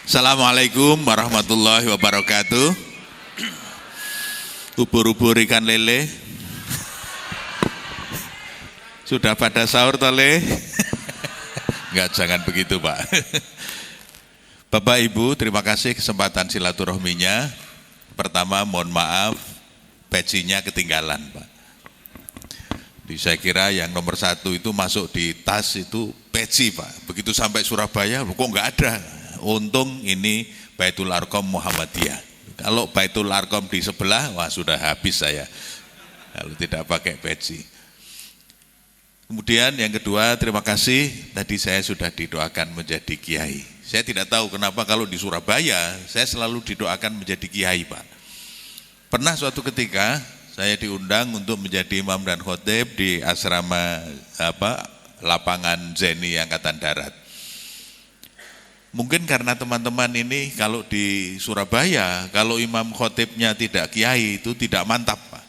Assalamualaikum warahmatullahi wabarakatuh. Ubur-ubur ikan lele. Sudah pada sahur tole? Enggak, jangan begitu Pak. Bapak Ibu, terima kasih kesempatan silaturahminya. Pertama, mohon maaf, pecinya ketinggalan Pak. Jadi saya kira yang nomor 1 itu masuk di tas itu peci Pak. Begitu sampai Surabaya, kok enggak ada. Untung ini Baitul Arqam Muhammadiyah. Kalau Baitul Arqam di sebelah, wah sudah habis saya. Kalau tidak pakai peci. Kemudian yang kedua, terima kasih. Tadi saya sudah didoakan menjadi kiai. Saya tidak tahu kenapa kalau di Surabaya, saya selalu didoakan menjadi kiai Pak. Pernah suatu ketika, saya diundang untuk menjadi imam dan khotib di asrama lapangan Zeni Angkatan Darat. Mungkin karena teman-teman ini kalau di Surabaya, kalau imam khotibnya tidak kiai itu tidak mantap Pak.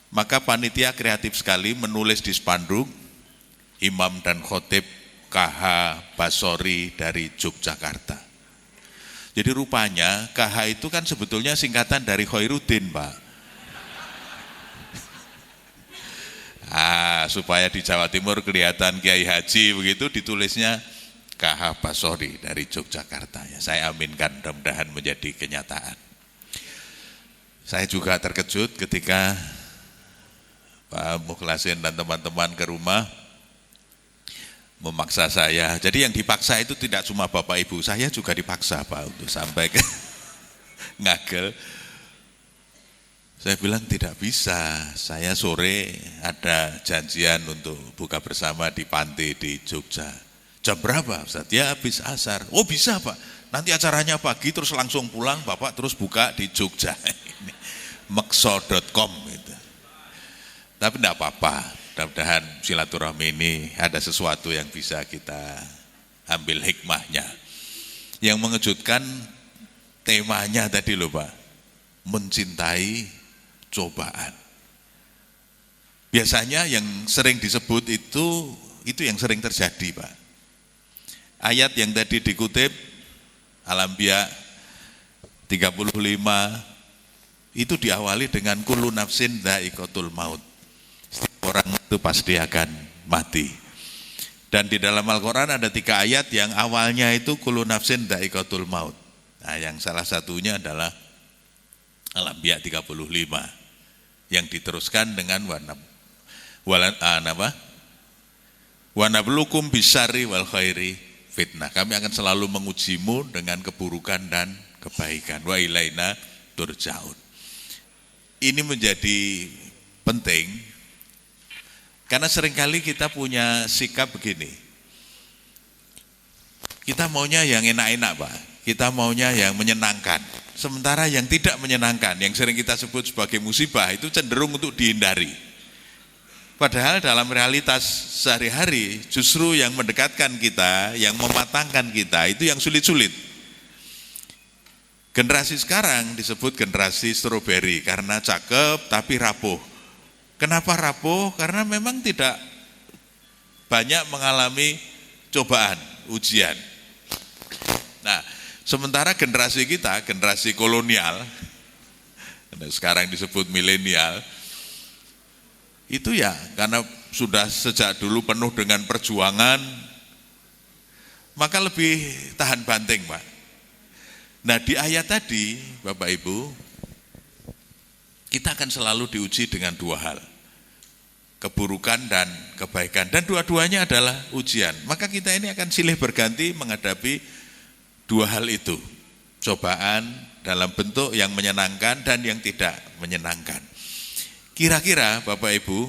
Maka panitia kreatif sekali menulis di spanduk, imam dan khotib KH Basori dari Yogyakarta. Jadi rupanya KH itu kan sebetulnya singkatan dari Khairuddin Pak. Supaya di Jawa Timur kelihatan Kiai Haji begitu ditulisnya KH Basori dari Yogyakarta. Ya, saya aminkan mudah-mudahan menjadi kenyataan. Saya juga terkejut ketika Pak Mukhlasin dan teman-teman ke rumah memaksa saya. Jadi yang dipaksa itu tidak cuma Bapak Ibu, saya juga dipaksa Pak untuk sampai ke Ngagel. Saya bilang tidak bisa, saya sore ada janjian untuk buka bersama di panti di Jogja. Jam berapa Ustaz? Ya habis asar. Oh bisa Pak, nanti acaranya pagi terus langsung pulang, Bapak terus buka di Jogja. Mekso.com gitu. Tapi tidak apa-apa, mudah-mudahan silaturahmi ini ada sesuatu yang bisa kita ambil hikmahnya. Yang mengejutkan temanya tadi loh Pak, mencintai cobaan. Biasanya yang sering disebut itu yang sering terjadi Pak. Ayat yang tadi dikutip Al-Anbiya 35 itu diawali dengan kullu nafsin dha'iqatul maut. Setiap orang itu pasti akan mati. Dan di dalam Al-Quran ada 3 ayat yang awalnya itu kullu nafsin dha'iqatul maut. Nah, yang salah satunya adalah Al-Anbiya 35 yang diteruskan dengan wanablukum bisyarri wal khairi fitnah. Kami akan selalu mengujimu dengan keburukan dan kebaikan. Wa ilaina turja'un. Ini menjadi penting karena seringkali kita punya sikap begini. Kita maunya yang enak-enak Pak. Kita maunya yang menyenangkan. Sementara yang tidak menyenangkan, yang sering kita sebut sebagai musibah itu cenderung untuk dihindari. Padahal dalam realitas sehari-hari justru yang mendekatkan kita, yang mematangkan kita itu yang sulit-sulit. Generasi sekarang disebut generasi stroberi karena cakep tapi rapuh. Kenapa rapuh? Karena memang tidak banyak mengalami cobaan, ujian. Nah, sementara generasi kita, generasi kolonial, sekarang disebut milenial, itu ya karena sudah sejak dulu penuh dengan perjuangan, maka lebih tahan banting Pak. Nah di ayat tadi Bapak Ibu, kita akan selalu diuji dengan 2 hal, keburukan dan kebaikan, dan dua-duanya adalah ujian. Maka kita ini akan silih berganti menghadapi 2 hal itu, cobaan dalam bentuk yang menyenangkan dan yang tidak menyenangkan. Kira-kira Bapak Ibu,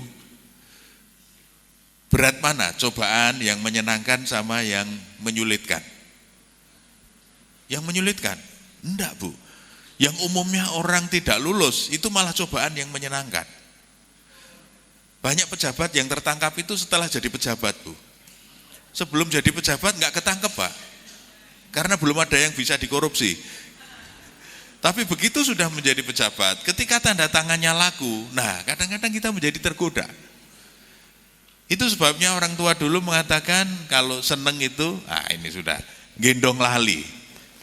berat mana cobaan yang menyenangkan sama yang menyulitkan? Yang menyulitkan? Enggak Bu. Yang umumnya orang tidak lulus, itu malah cobaan yang menyenangkan. Banyak pejabat yang tertangkap itu setelah jadi pejabat Bu. Sebelum jadi pejabat enggak ketangkep Pak. Karena belum ada yang bisa dikorupsi. Tapi begitu sudah menjadi pejabat, ketika tanda tangannya laku, nah kadang-kadang kita menjadi tergoda. Itu sebabnya orang tua dulu mengatakan kalau seneng itu, ini sudah gendong lali.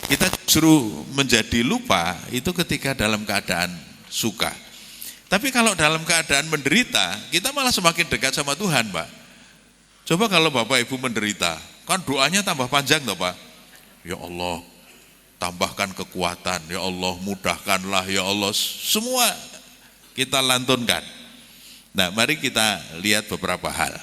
Kita justru menjadi lupa itu ketika dalam keadaan suka. Tapi kalau dalam keadaan menderita, kita malah semakin dekat sama Tuhan, Pak. Coba kalau Bapak Ibu menderita, kan doanya tambah panjang toh, Pak. Ya Allah, tambahkan kekuatan, ya Allah mudahkanlah, ya Allah, semua kita lantunkan. Nah, mari kita lihat beberapa hal.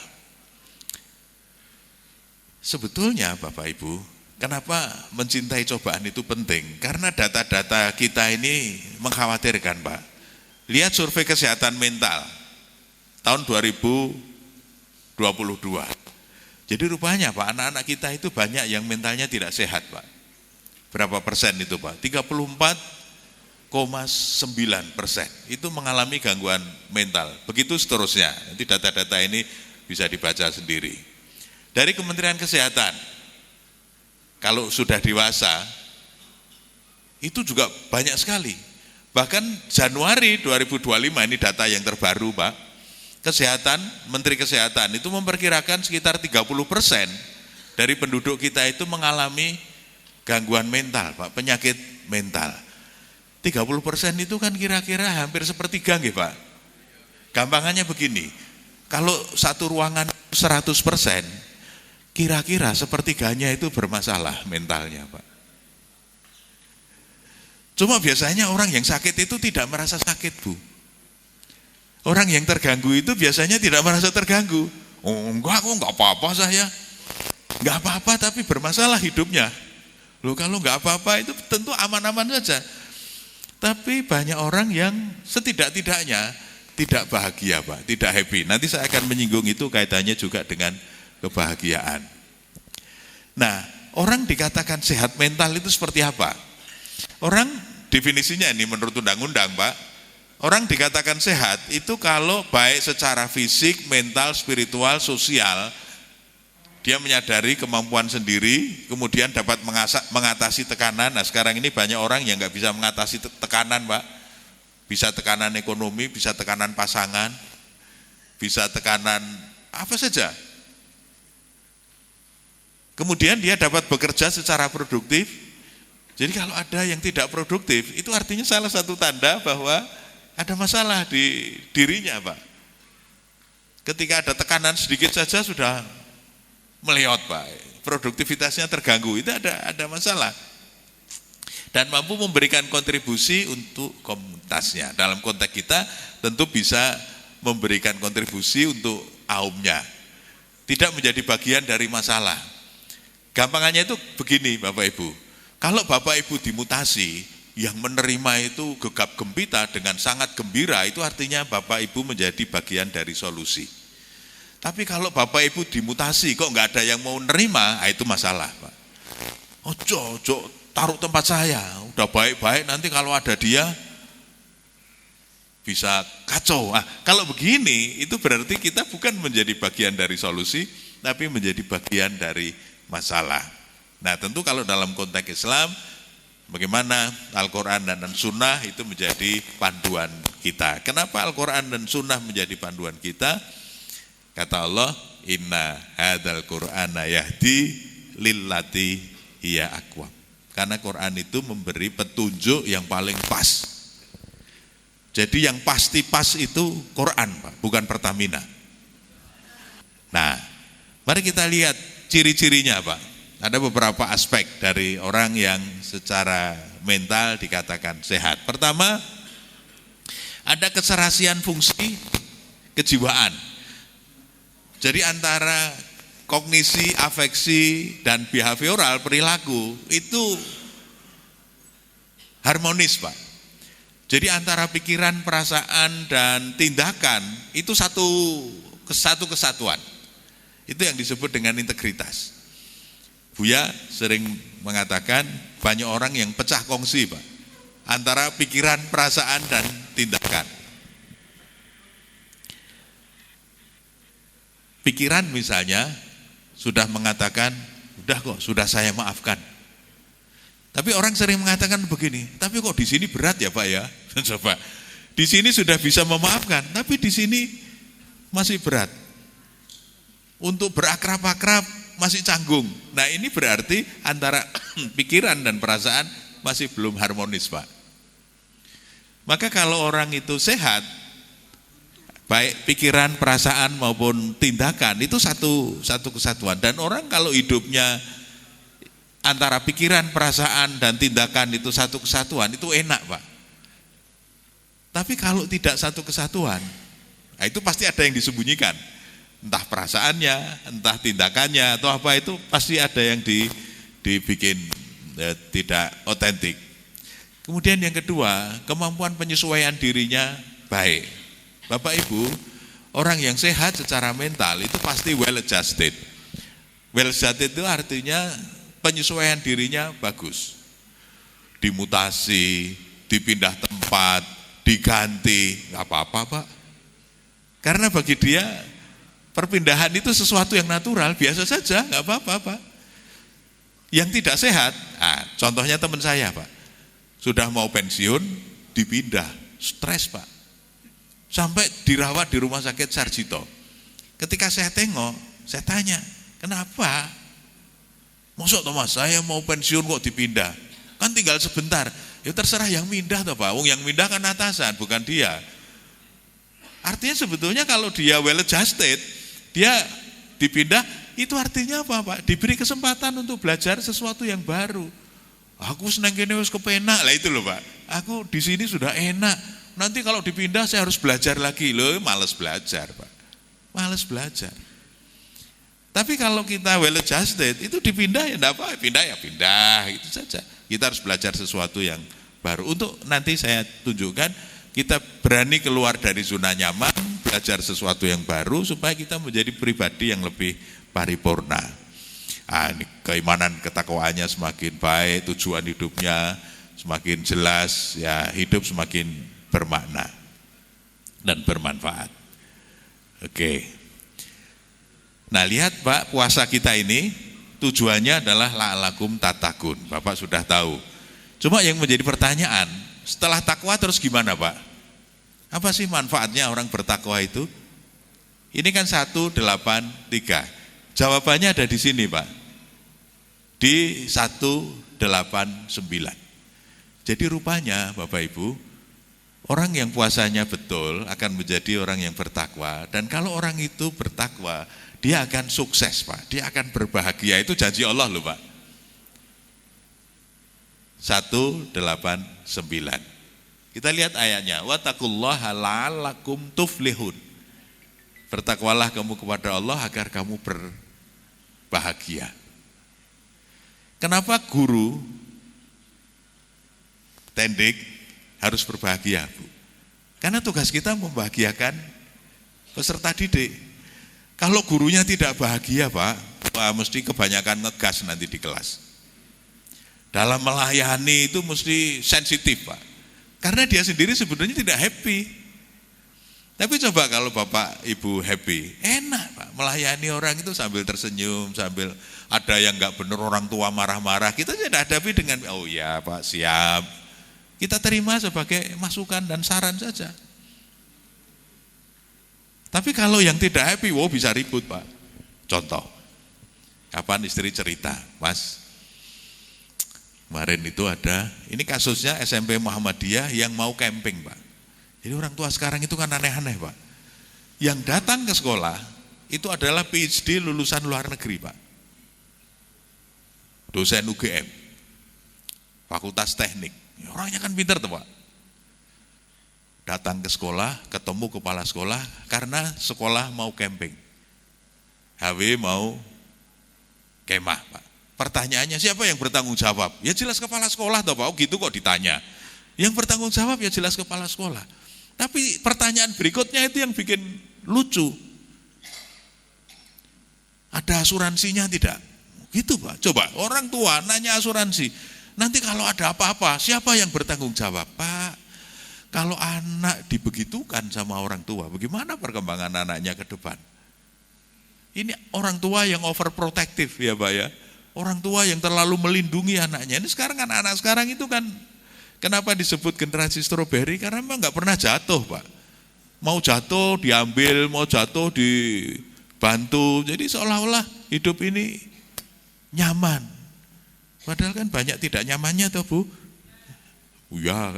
Sebetulnya Bapak Ibu, kenapa mencintai cobaan itu penting? Karena data-data kita ini mengkhawatirkan, Pak. Lihat survei kesehatan mental tahun 2022. Jadi rupanya Pak, anak-anak kita itu banyak yang mentalnya tidak sehat, Pak. Berapa persen itu, Pak? 34,9% itu mengalami gangguan mental. Begitu seterusnya. Nanti data-data ini bisa dibaca sendiri. Dari Kementerian Kesehatan, kalau sudah dewasa, itu juga banyak sekali. Bahkan Januari 2025, ini data yang terbaru, Pak, Menteri Kesehatan itu memperkirakan sekitar 30% dari penduduk kita itu mengalami gangguan mental, Pak, penyakit mental. 30% itu kan kira-kira hampir sepertiga, nggih, Pak. Gampangannya begini, kalau satu ruangan 100%, kira-kira sepertiganya itu bermasalah mentalnya, Pak. Cuma biasanya orang yang sakit itu tidak merasa sakit, Bu. Orang yang terganggu itu biasanya tidak merasa terganggu. Oh, enggak, aku enggak apa-apa saya. Enggak apa-apa tapi bermasalah hidupnya. Loh, kalau enggak apa-apa itu tentu aman-aman saja. Tapi banyak orang yang setidak-tidaknya tidak bahagia, Pak, tidak happy. Nanti saya akan menyinggung itu kaitannya juga dengan kebahagiaan. Nah, orang dikatakan sehat mental itu seperti apa? Orang definisinya ini menurut undang-undang, Pak, orang dikatakan sehat itu kalau baik secara fisik, mental, spiritual, sosial, dia menyadari kemampuan sendiri, kemudian dapat mengatasi tekanan. Nah, sekarang ini banyak orang yang nggak bisa mengatasi tekanan, Pak. Bisa tekanan ekonomi, bisa tekanan pasangan, bisa tekanan apa saja. Kemudian dia dapat bekerja secara produktif. Jadi kalau ada yang tidak produktif, itu artinya salah satu tanda bahwa ada masalah di dirinya, Pak. Ketika ada tekanan sedikit saja sudah meleot, Pak. Produktivitasnya terganggu, itu ada masalah. Dan mampu memberikan kontribusi untuk komunitasnya. Dalam konteks kita tentu bisa memberikan kontribusi untuk kaumnya. Tidak menjadi bagian dari masalah. Gampangannya itu begini, Bapak Ibu. Kalau Bapak Ibu dimutasi, yang menerima itu gegap gempita dengan sangat gembira, itu artinya Bapak Ibu menjadi bagian dari solusi. Tapi kalau Bapak Ibu dimutasi, kok nggak ada yang mau nerima, itu masalah, Pak. Ojo, taruh tempat saya, udah baik-baik, nanti kalau ada dia, bisa kacau. Kalau begini, itu berarti kita bukan menjadi bagian dari solusi, tapi menjadi bagian dari masalah. Nah, tentu kalau dalam konteks Islam, bagaimana Al-Quran dan Sunnah itu menjadi panduan kita. Kenapa Al-Quran dan Sunnah menjadi panduan kita? Kata Allah, inna hadzal Qur'ana yahdi lillati hiya aqwam. Karena Quran itu memberi petunjuk yang paling pas. Jadi yang pasti pas itu Quran, Pak, bukan Pertamina. Nah, mari kita lihat ciri-cirinya, Pak. Ada beberapa aspek dari orang yang secara mental dikatakan sehat. Pertama, ada keserasian fungsi kejiwaan. Jadi antara kognisi, afeksi, dan behavioral perilaku itu harmonis, Pak. Jadi antara pikiran, perasaan, dan tindakan itu satu kesatuan. Itu yang disebut dengan integritas. Buya sering mengatakan banyak orang yang pecah kongsi, Pak, antara pikiran, perasaan, dan tindakan. Pikiran misalnya sudah mengatakan, udah kok, sudah saya maafkan. Tapi orang sering mengatakan begini, tapi kok di sini berat ya, Pak ya? Coba, di sini sudah bisa memaafkan, tapi di sini masih berat. Untuk berakrab-akrab masih canggung. Nah ini berarti antara pikiran dan perasaan masih belum harmonis, Pak. Maka kalau orang itu sehat, baik pikiran, perasaan maupun tindakan itu satu kesatuan. Dan orang kalau hidupnya antara pikiran, perasaan dan tindakan itu satu kesatuan, itu enak, Pak. Tapi kalau tidak satu kesatuan, nah itu pasti ada yang disembunyikan. Entah perasaannya, entah tindakannya atau apa, itu pasti ada yang dibikin tidak otentik. Kemudian yang kedua, kemampuan penyesuaian dirinya baik. Bapak Ibu, orang yang sehat secara mental itu pasti well adjusted. Well adjusted itu artinya penyesuaian dirinya bagus. Dimutasi, dipindah tempat, diganti, nggak apa-apa, Pak. Karena bagi dia perpindahan itu sesuatu yang natural, biasa saja, nggak apa-apa, Pak. Yang tidak sehat, contohnya teman saya, Pak. Sudah mau pensiun, dipindah, stres, Pak. Sampai dirawat di rumah sakit Sarjito. Ketika saya tengok, saya tanya, kenapa? Mosok Thomas, saya mau pensiun kok dipindah? Kan tinggal sebentar. Ya terserah yang mindah toh, Pak. Yang mindah kan atasan, bukan dia. Artinya sebetulnya kalau dia well adjusted, dia dipindah, itu artinya apa, Pak? Diberi kesempatan untuk belajar sesuatu yang baru. Aku senang kene wis kepenak lah, itu loh, Pak. Aku di sini sudah enak. Nanti kalau dipindah saya harus belajar lagi. Loh, malas belajar, Pak. Malas belajar. Tapi kalau kita well adjusted, itu dipindah ya enggak apa, pindah ya pindah, itu saja. Kita harus belajar sesuatu yang baru. Untuk nanti saya tunjukkan, kita berani keluar dari zona nyaman, belajar sesuatu yang baru supaya kita menjadi pribadi yang lebih paripurna. Ini keimanan ketakwaannya semakin baik, tujuan hidupnya semakin jelas, ya hidup semakin bermakna dan bermanfaat. Oke. Nah lihat, Pak, puasa kita ini tujuannya adalah la'alakum tatakun. Bapak sudah tahu. Cuma yang menjadi pertanyaan, setelah takwa terus gimana, Pak? Apa sih manfaatnya orang bertakwa itu? Ini kan 183. Jawabannya ada di sini, Pak. Di 189. Jadi rupanya Bapak Ibu, orang yang puasanya betul akan menjadi orang yang bertakwa. Dan kalau orang itu bertakwa, dia akan sukses, Pak. Dia akan berbahagia. Itu janji Allah loh, Pak. 189. Kita lihat ayatnya. Wattaqullaha la'allakum tuflihun. Bertakwalah kamu kepada Allah agar kamu berbahagia. Kenapa guru tendik harus berbahagia, Bu? Karena tugas kita membahagiakan peserta didik. Kalau gurunya tidak bahagia, Pak, mesti kebanyakan ngegas nanti di kelas. Dalam melayani itu mesti sensitif, Pak. Karena dia sendiri sebenarnya tidak happy. Tapi coba kalau Bapak Ibu happy, enak, Pak. Melayani orang itu sambil tersenyum, sambil ada yang enggak benar, orang tua marah-marah, kita tidak hadapi dengan, oh ya Pak, siap. Kita terima sebagai masukan dan saran saja. Tapi kalau yang tidak happy, bisa ribut, Pak. Contoh, kapan istri cerita, Mas, kemarin itu ada, ini kasusnya SMP Muhammadiyah yang mau camping, Pak. Jadi orang tua sekarang itu kan aneh-aneh, Pak. Yang datang ke sekolah, itu adalah PhD lulusan luar negeri, Pak. Dosen UGM, Fakultas Teknik. Orangnya kan pintar tuh, Pak. Datang ke sekolah, ketemu kepala sekolah, karena sekolah mau camping. HW mau kemah, Pak. Pertanyaannya, siapa yang bertanggung jawab? Ya jelas kepala sekolah toh, Pak. Oh gitu kok ditanya. Yang bertanggung jawab ya jelas kepala sekolah. Tapi pertanyaan berikutnya itu yang bikin lucu. Ada asuransinya tidak? Gitu, Pak. Coba orang tua nanya asuransi. Nanti kalau ada apa-apa, siapa yang bertanggung jawab? Pak, kalau anak dibegitukan sama orang tua, bagaimana perkembangan anaknya ke depan? Ini orang tua yang overprotective ya, Pak ya. Orang tua yang terlalu melindungi anaknya. Ini sekarang kan anak sekarang itu kan, kenapa disebut generasi stroberi? Karena memang nggak pernah jatuh, Pak. Mau jatuh diambil, mau jatuh bantu. Jadi seolah-olah hidup ini nyaman. Padahal kan banyak tidak nyamannya toh Bu. Ya.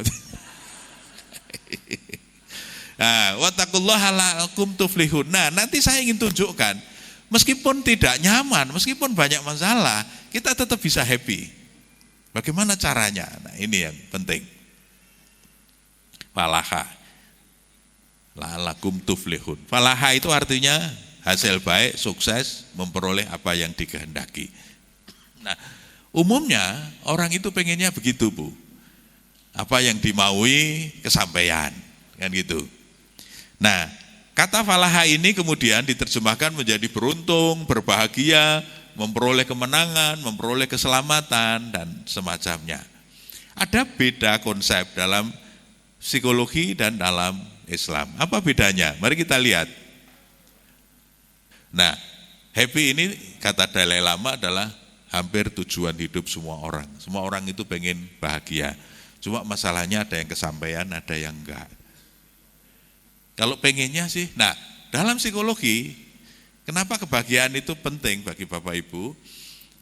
Nah, wattaqullaha la'allakum tuflihun. Nah, nanti saya ingin tunjukkan, meskipun tidak nyaman, meskipun banyak masalah, kita tetap bisa happy. Bagaimana caranya? Nah, ini yang penting. Falaha la'allakum tuflihun. Falaha itu artinya hasil baik, sukses, memperoleh apa yang dikehendaki. Nah, umumnya orang itu pengennya begitu Bu. Apa yang dimaui kesampaian, kan gitu. Nah, kata falaha ini kemudian diterjemahkan menjadi beruntung, berbahagia, memperoleh kemenangan, memperoleh keselamatan, dan semacamnya. Ada beda konsep dalam psikologi dan dalam Islam. Apa bedanya? Mari kita lihat. Nah, happy ini kata Dalai Lama adalah hampir tujuan hidup semua orang. Semua orang itu pengen bahagia. Cuma masalahnya ada yang kesampaian, ada yang enggak. Kalau pengennya sih, nah dalam psikologi, kenapa kebahagiaan itu penting bagi Bapak Ibu?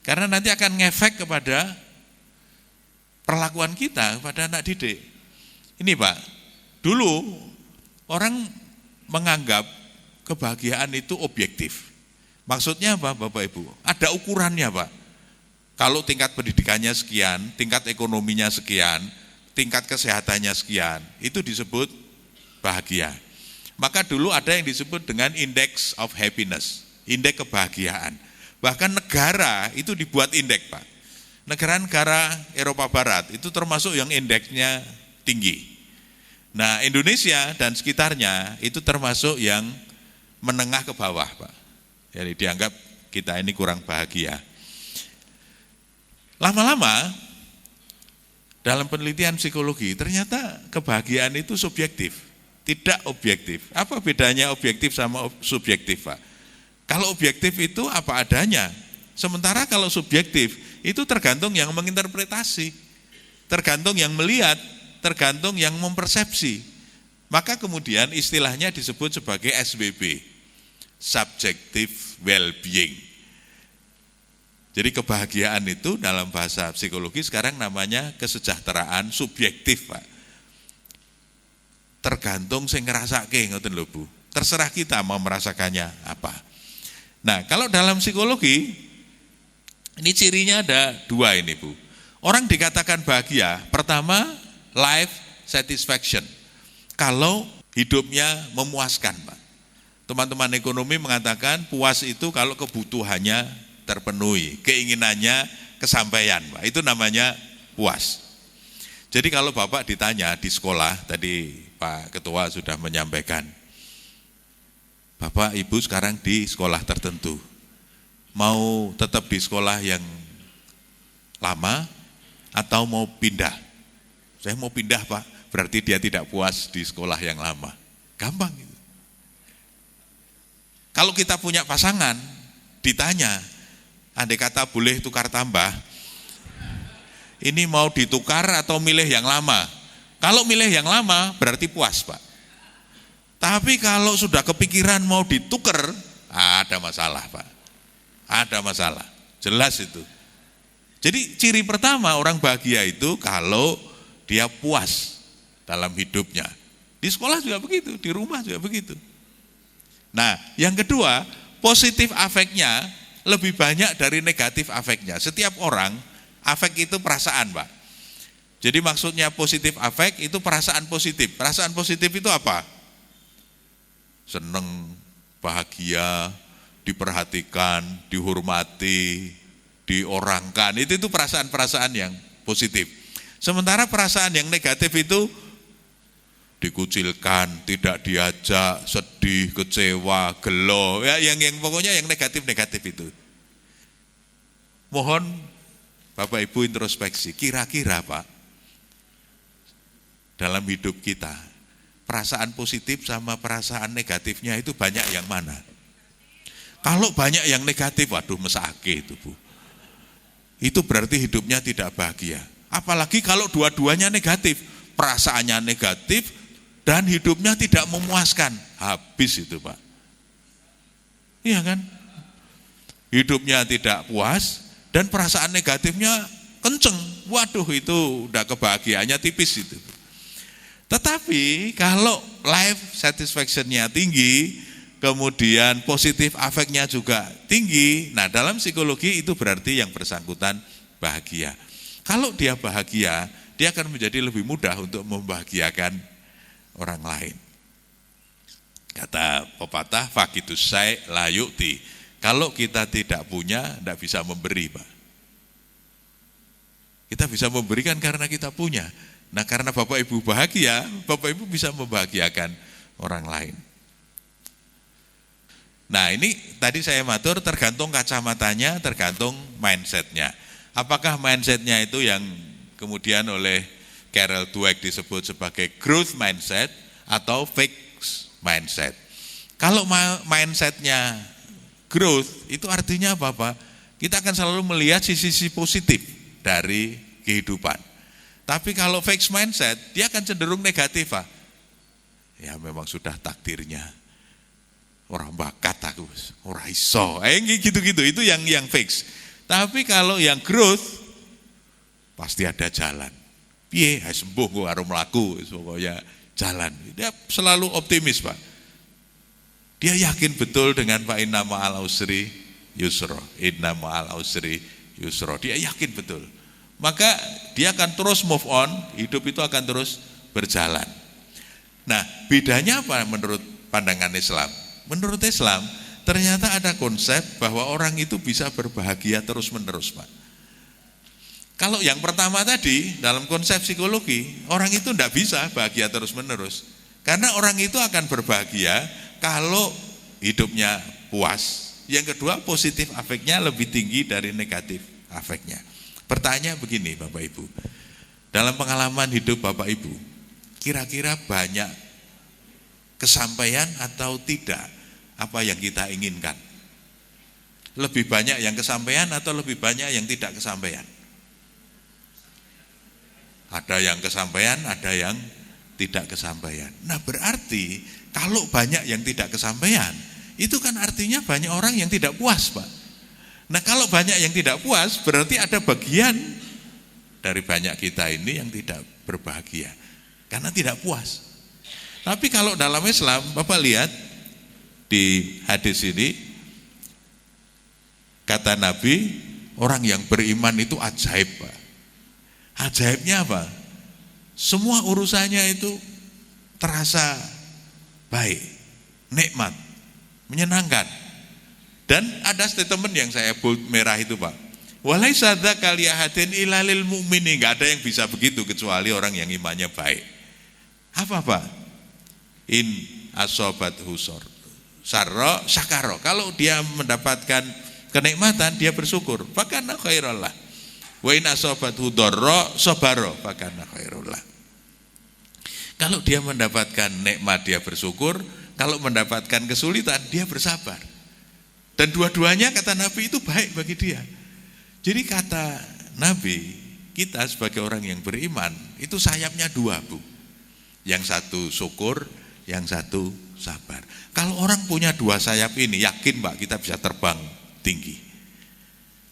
Karena nanti akan ngefek kepada perlakuan kita kepada anak didik. Ini Pak, dulu orang menganggap kebahagiaan itu objektif. Maksudnya apa Bapak Ibu? Ada ukurannya Pak. Kalau tingkat pendidikannya sekian, tingkat ekonominya sekian, tingkat kesehatannya sekian, itu disebut bahagia. Maka dulu ada yang disebut dengan index of happiness, indeks kebahagiaan. Bahkan negara itu dibuat indeks Pak. Negara-negara Eropa Barat itu termasuk yang indeksnya tinggi. Nah Indonesia dan sekitarnya itu termasuk yang menengah ke bawah Pak. Jadi dianggap kita ini kurang bahagia. Lama-lama dalam penelitian psikologi ternyata kebahagiaan itu subjektif. Tidak objektif. Apa bedanya objektif sama subjektif Pak? Kalau objektif itu apa adanya. Sementara kalau subjektif itu tergantung yang menginterpretasi. Tergantung yang melihat, tergantung yang mempersepsi. Maka kemudian istilahnya disebut sebagai SWB. Subjective well-being. Jadi kebahagiaan itu dalam bahasa psikologi sekarang namanya kesejahteraan subjektif Pak. Tergantung sing ngrasake ngoten lho Bu. Terserah kita mau merasakannya apa. Nah, kalau dalam psikologi ini cirinya ada dua ini Bu. Orang dikatakan bahagia, pertama life satisfaction. Kalau hidupnya memuaskan Pak. Teman-teman ekonomi mengatakan puas itu kalau kebutuhannya terpenuhi, keinginannya kesampaian Pak. Itu namanya puas. Jadi kalau Bapak ditanya di sekolah, tadi Pak Ketua sudah menyampaikan, Bapak Ibu sekarang di sekolah tertentu, mau tetap di sekolah yang lama atau mau pindah? Saya mau pindah Pak, berarti dia tidak puas di sekolah yang lama. Gampang gitu. Kalau kita punya pasangan, ditanya, andai kata boleh tukar tambah, ini mau ditukar atau milih yang lama? Kalau milih yang lama berarti puas Pak. Tapi kalau sudah kepikiran mau ditukar, ada masalah Pak. Ada masalah, jelas itu. Jadi ciri pertama orang bahagia itu kalau dia puas dalam hidupnya. Di sekolah juga begitu, di rumah juga begitu. Nah yang kedua, positif afeknya lebih banyak dari negatif afeknya. Setiap orang afek itu perasaan Pak. Jadi maksudnya positif afek itu perasaan positif. Perasaan positif itu apa? Seneng, bahagia, diperhatikan, dihormati, diorangkan. Itu perasaan-perasaan yang positif. Sementara perasaan yang negatif itu dikucilkan, tidak diajak, sedih, kecewa, gelo. Ya, yang pokoknya yang negatif-negatif itu. Mohon Bapak Ibu introspeksi, kira-kira Pak, dalam hidup kita, perasaan positif sama perasaan negatifnya itu banyak yang mana? Kalau banyak yang negatif, waduh mesake itu Bu. Itu berarti hidupnya tidak bahagia. Apalagi kalau dua-duanya negatif, perasaannya negatif dan hidupnya tidak memuaskan, habis itu Pak. Iya kan? Hidupnya tidak puas dan perasaan negatifnya kenceng. Waduh, itu udah kebahagiaannya tipis itu. Tetapi kalau life satisfaction-nya tinggi, kemudian positif affect-nya juga tinggi, nah dalam psikologi itu berarti yang bersangkutan bahagia. Kalau dia bahagia, dia akan menjadi lebih mudah untuk membahagiakan orang lain. Kata pepatah, fakitus sai la yu'ti. Kalau kita tidak punya, tidak bisa memberi, Pak. Kita bisa memberikan karena kita punya. Nah, karena Bapak Ibu bahagia, Bapak Ibu bisa membahagiakan orang lain. Nah, ini tadi saya matur tergantung kacamatanya, tergantung mindsetnya. Apakah mindsetnya itu yang kemudian oleh Carol Dweck disebut sebagai growth mindset atau fixed mindset. Kalau mindsetnya growth, itu artinya apa, Pak? Kita akan selalu melihat sisi-sisi positif dari kehidupan. Tapi kalau fixed mindset, dia akan cenderung negatif, Pak. Ya memang sudah takdirnya. Orang bakat aku, orang iso. Gitu-gitu, itu yang fix. Tapi kalau yang growth, pasti ada jalan. Piye, sembuh kok arep mlaku, pokoknya jalan. Dia selalu optimis, Pak. Dia yakin betul dengan Pak inna ma'al usri yusra. Inna ma'al usri yusra. Dia yakin betul. Maka dia akan terus move on, hidup itu akan terus berjalan. Nah, bedanya apa menurut pandangan Islam? Menurut Islam, ternyata ada konsep bahwa orang itu bisa berbahagia terus-menerus, Pak. Kalau yang pertama tadi, dalam konsep psikologi, orang itu tidak bisa bahagia terus-menerus. Karena orang itu akan berbahagia kalau hidupnya puas. Yang kedua, positif afeknya lebih tinggi dari negatif afeknya. Pertanyaan begini Bapak Ibu, dalam pengalaman hidup Bapak Ibu, kira-kira banyak kesampaian atau tidak apa yang kita inginkan? Lebih banyak yang kesampaian atau lebih banyak yang tidak kesampaian? Ada yang kesampaian, ada yang tidak kesampaian. Nah berarti kalau banyak yang tidak kesampaian, itu kan artinya banyak orang yang tidak puas, Pak. Nah kalau banyak yang tidak puas, berarti ada bagian dari banyak kita ini yang tidak berbahagia, karena tidak puas. Tapi kalau dalam Islam, Bapak lihat di hadis ini, kata Nabi, orang yang beriman itu ajaib, Pak. Ajaibnya apa? Semua urusannya itu terasa baik, nikmat, menyenangkan. Dan ada statement yang saya bold merah itu, Pak. Walaisa dzaka li ahadin illa lil mu'minin. Enggak ada yang bisa begitu kecuali orang yang imannya baik. Apa, Pak? In asobat husor sarra syakara. Kalau dia mendapatkan kenikmatan, dia bersyukur. Fakana khairallah. Wa in asobat hudorra sabara. Fakana khairallah. Kalau dia mendapatkan nikmat, dia bersyukur. Kalau mendapatkan kesulitan, dia bersabar. Dan dua-duanya kata Nabi itu baik bagi dia. Jadi kata Nabi, kita sebagai orang yang beriman, itu sayapnya dua, Bu. Yang satu syukur, yang satu sabar. Kalau orang punya dua sayap ini, yakin, Pak, kita bisa terbang tinggi.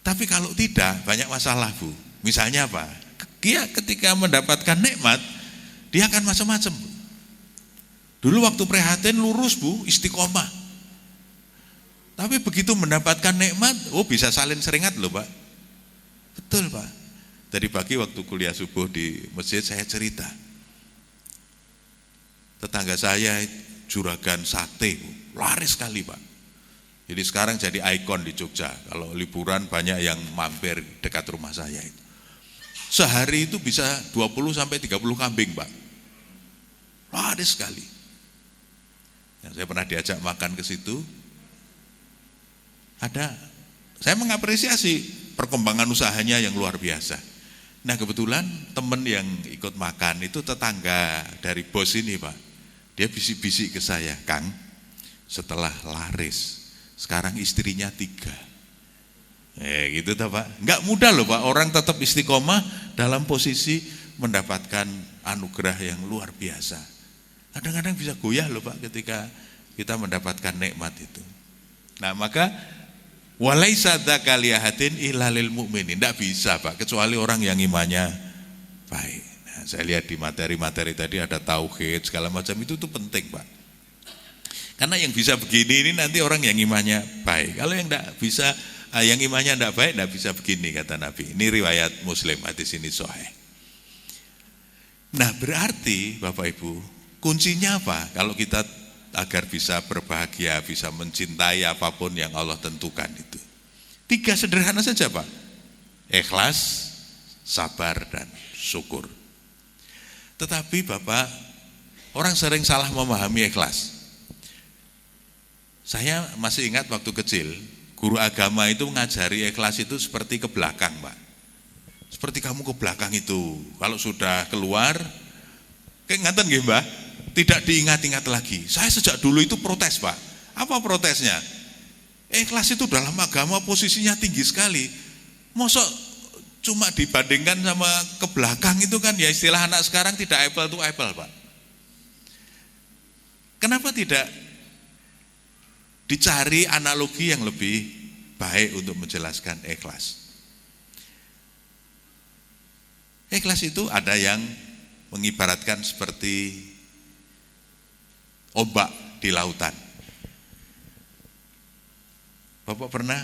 Tapi kalau tidak, banyak masalah, Bu. Misalnya apa? Dia ketika mendapatkan nikmat, dia akan macam-macam. Dulu waktu prihatin lurus, Bu, istiqomah. Tapi begitu mendapatkan nikmat, bisa salin seringat loh, Pak. Betul, Pak. Tadi pagi waktu kuliah subuh di masjid saya cerita. Tetangga saya juragan sate, laris sekali, Pak. Jadi sekarang jadi ikon di Jogja. Kalau liburan banyak yang mampir dekat rumah saya itu. Sehari itu bisa 20 sampai 30 kambing, Pak. Laris sekali. Yang saya pernah diajak makan ke situ, saya mengapresiasi perkembangan usahanya yang luar biasa. Nah kebetulan teman yang ikut makan itu tetangga dari bos ini, Pak. Dia bisik-bisik ke saya, Kang, setelah laris, sekarang istrinya 3. Gitu toh, Pak. Enggak mudah loh, Pak, orang tetap istiqomah dalam posisi mendapatkan anugerah yang luar biasa. Kadang-kadang bisa goyah loh, Pak, ketika kita mendapatkan nikmat itu. Nah maka walaisa dzaka liahadin illa lil mu'minin. Tidak bisa Pak, kecuali orang yang imannya baik. Nah, saya lihat di materi-materi tadi ada tauhid segala macam, itu tuh penting Pak. Karena yang bisa begini ini nanti orang yang imannya baik. Kalau yang tidak bisa, yang imannya tidak baik, tidak bisa begini kata Nabi. Ini riwayat Muslim, hadis ini sahih. Nah berarti Bapak Ibu, kuncinya apa? Kalau kita agar bisa berbahagia, bisa mencintai apapun yang Allah tentukan itu. 3 sederhana saja Pak. Ikhlas, sabar, dan syukur. Tetapi Bapak, orang sering salah memahami ikhlas. Saya masih ingat waktu kecil, guru agama itu mengajari ikhlas itu seperti ke belakang Pak. Seperti kamu ke belakang itu, kalau sudah keluar, kayak ngaten nggih Mbah, tidak diingat-ingat lagi. Saya sejak dulu itu protes Pak. Apa protesnya? Ikhlas itu dalam agama posisinya tinggi sekali. Mosok cuma dibandingkan sama ke belakang itu kan ya istilah anak sekarang tidak apple to apple Pak. Kenapa tidak dicari analogi yang lebih baik untuk menjelaskan ikhlas? Ikhlas itu ada yang mengibaratkan seperti ombak di lautan. Bapak pernah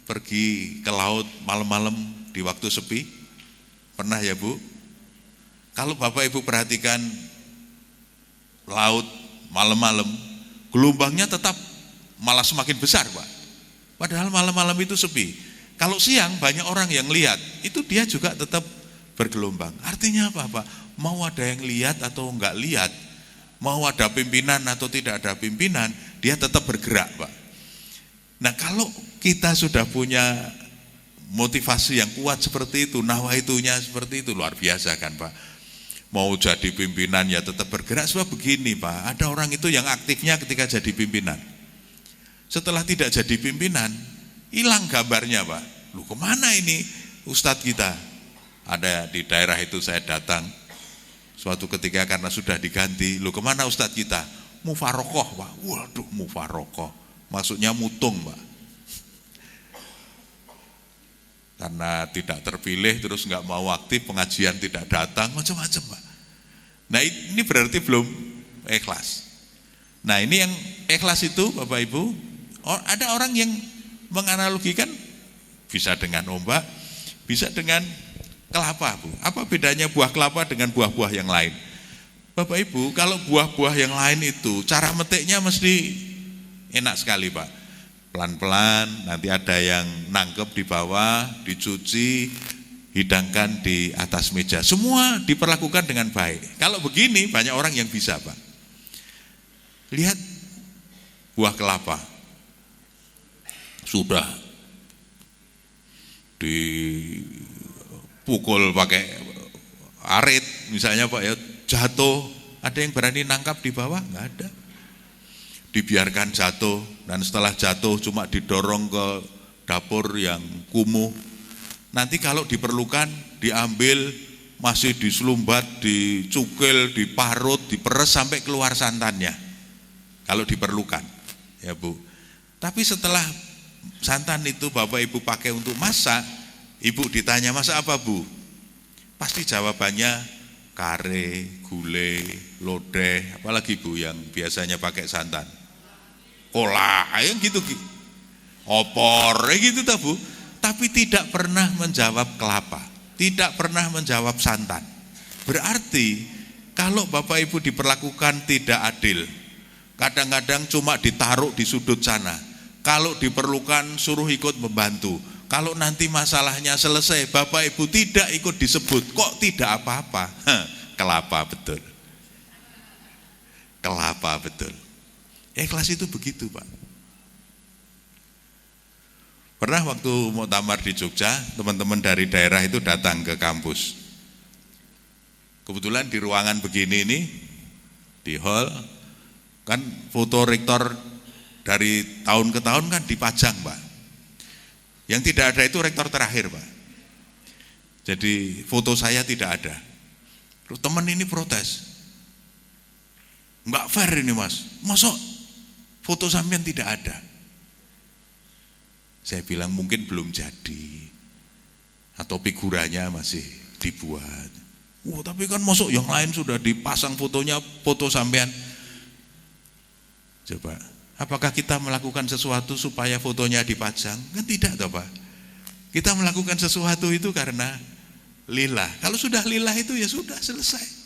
pergi ke laut malam-malam di waktu sepi? Pernah ya Bu? Kalau Bapak Ibu perhatikan laut malam-malam, gelombangnya tetap malah semakin besar Pak. Padahal malam-malam itu sepi. Kalau siang banyak orang yang lihat, itu dia juga tetap bergelombang. Artinya apa Pak? Mau ada yang lihat atau enggak lihat, mau ada pimpinan atau tidak ada pimpinan, dia tetap bergerak Pak. Nah kalau kita sudah punya motivasi yang kuat seperti itu, nawaitunya seperti itu, luar biasa kan Pak. Mau jadi pimpinan ya tetap bergerak. Sebab begini Pak, ada orang itu yang aktifnya ketika jadi pimpinan, setelah tidak jadi pimpinan, hilang gambarnya Pak. Loh kemana ini Ustadz kita? Ada di daerah itu saya datang suatu ketika karena sudah diganti. Loh kemana Ustadz kita? Mufarokoh Pak. Waduh mufarokoh, maksudnya mutung Pak. Karena tidak terpilih terus nggak mau aktif, pengajian tidak datang, macam-macam Pak. Nah ini berarti belum ikhlas. Nah ini yang ikhlas itu Bapak Ibu, ada orang yang menganalogikan bisa dengan ombak, bisa dengan kelapa Bu. Apa bedanya buah kelapa dengan buah-buah yang lain? Bapak Ibu, kalau buah-buah yang lain itu cara metiknya mesti enak sekali Pak. Pelan-pelan, nanti ada yang nangkep di bawah, dicuci, hidangkan di atas meja. Semua diperlakukan dengan baik. Kalau begini banyak orang yang bisa Pak. Lihat buah kelapa. Sudah dipukul pakai arit misalnya Pak ya, jatuh. Ada yang berani nangkap di bawah? Enggak ada. Dibiarkan jatuh, dan setelah jatuh cuma didorong ke dapur yang kumuh. Nanti kalau diperlukan diambil, masih diselumbat, dicukil, diparut, diperes sampai keluar santannya kalau diperlukan ya Bu. Tapi setelah santan itu Bapak Ibu pakai untuk masak, Ibu ditanya masak apa Bu? Pasti jawabannya kare, gulai, lodeh, apalagi Bu yang biasanya pakai santan? Kolak, yang gitu, opor, gitu tak Bu? Tapi tidak pernah menjawab kelapa, tidak pernah menjawab santan. Berarti kalau Bapak Ibu diperlakukan tidak adil, kadang-kadang cuma ditaruh di sudut sana, kalau diperlukan suruh ikut membantu, kalau nanti masalahnya selesai Bapak Ibu tidak ikut disebut, kok tidak apa-apa? Kelapa betul. Kelapa betul. Ikhlas itu begitu Pak. Pernah waktu muktamar di Jogja, teman-teman dari daerah itu datang ke kampus. Kebetulan di ruangan begini ini, di hall, kan foto rektor dari tahun ke tahun kan dipajang Pak. Yang tidak ada itu rektor terakhir Pak. Jadi foto saya tidak ada. Terus teman ini protes. Enggak fair ini Mas. Masa foto sampean tidak ada? Saya bilang mungkin belum jadi, atau figuranya masih dibuat. Tapi kan masuk yang lain sudah dipasang fotonya, foto sampean. Coba, apakah kita melakukan sesuatu supaya fotonya dipajang? Kan tidak toh Pak. Kita melakukan sesuatu itu karena lillah. Kalau sudah lillah itu ya sudah selesai.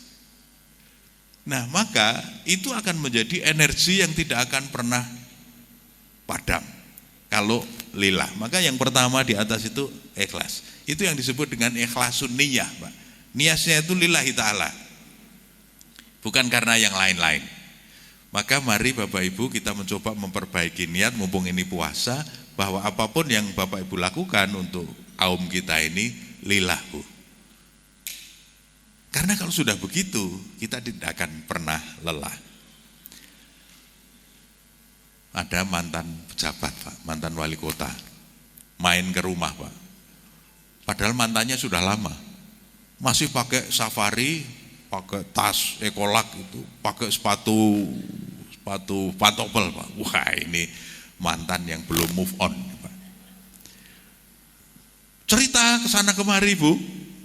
Nah, maka itu akan menjadi energi yang tidak akan pernah padam kalau lillah. Maka yang pertama di atas itu ikhlas. Itu yang disebut dengan ikhlasun niyah, Pak. Niatnya itu lillahi ta'ala, bukan karena yang lain-lain. Maka mari Bapak Ibu kita mencoba memperbaiki niat mumpung ini puasa, bahwa apapun yang Bapak Ibu lakukan untuk kaum kita ini lillah, Bu. Karena kalau sudah begitu, kita tidak akan pernah lelah. Ada mantan pejabat, Pak, mantan wali kota, main ke rumah, Pak. Padahal mantannya sudah lama, masih pakai safari, pakai tas ekolak itu, pakai sepatu pantopel, Pak. Wah, ini mantan yang belum move on, Pak. Cerita ke sana kemari, Bu.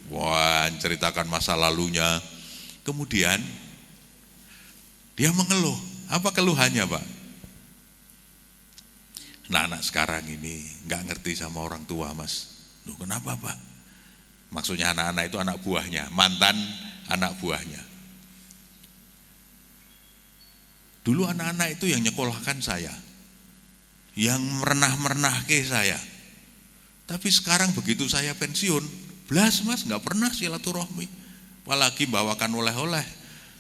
Wah, ceritakan masa lalunya. Kemudian dia mengeluh. Apa keluhannya, Pak? Anak-anak sekarang ini nggak ngerti sama orang tua, Mas. Loh, kenapa, Pak? Maksudnya anak-anak itu anak buahnya, mantan anak buahnya. Dulu anak-anak itu yang nyekolahkan saya, yang merenah-merenahke saya. Tapi sekarang begitu saya pensiun, belas Mas, nggak pernah silaturahmi, apalagi bawakan oleh-oleh,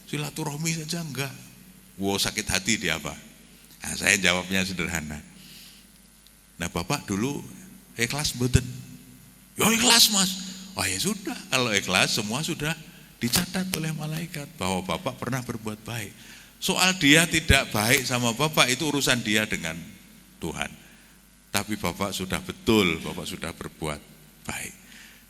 silaturahmi saja enggak. Wow, sakit hati dia, Pak. Nah, saya jawabnya sederhana. Nah, Bapak dulu ikhlas mboten? Ya ikhlas, Mas. Oh ya sudah, kalau ikhlas semua sudah dicatat oleh malaikat bahwa Bapak pernah berbuat baik. Soal dia tidak baik sama Bapak itu urusan dia dengan Tuhan. Tapi Bapak sudah betul, Bapak sudah berbuat baik.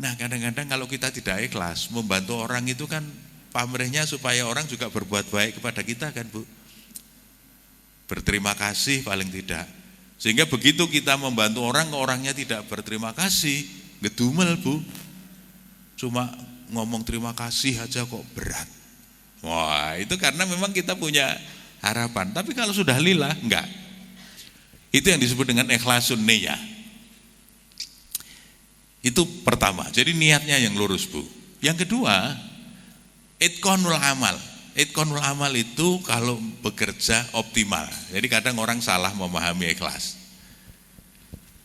Nah, kadang-kadang kalau kita tidak ikhlas membantu orang itu kan pamrihnya supaya orang juga berbuat baik kepada kita kan, Bu. Berterima kasih paling tidak. Sehingga begitu kita membantu orang, orangnya tidak berterima kasih, ngedumel, Bu. Cuma ngomong terima kasih aja kok berat. Wah, itu karena memang kita punya harapan. Tapi kalau sudah lillah, enggak. Itu yang disebut dengan ikhlasun niyah. Itu pertama, jadi niatnya yang lurus, Bu. Yang kedua, itqanul amal. Itqanul amal itu kalau bekerja optimal. Jadi kadang orang salah memahami ikhlas.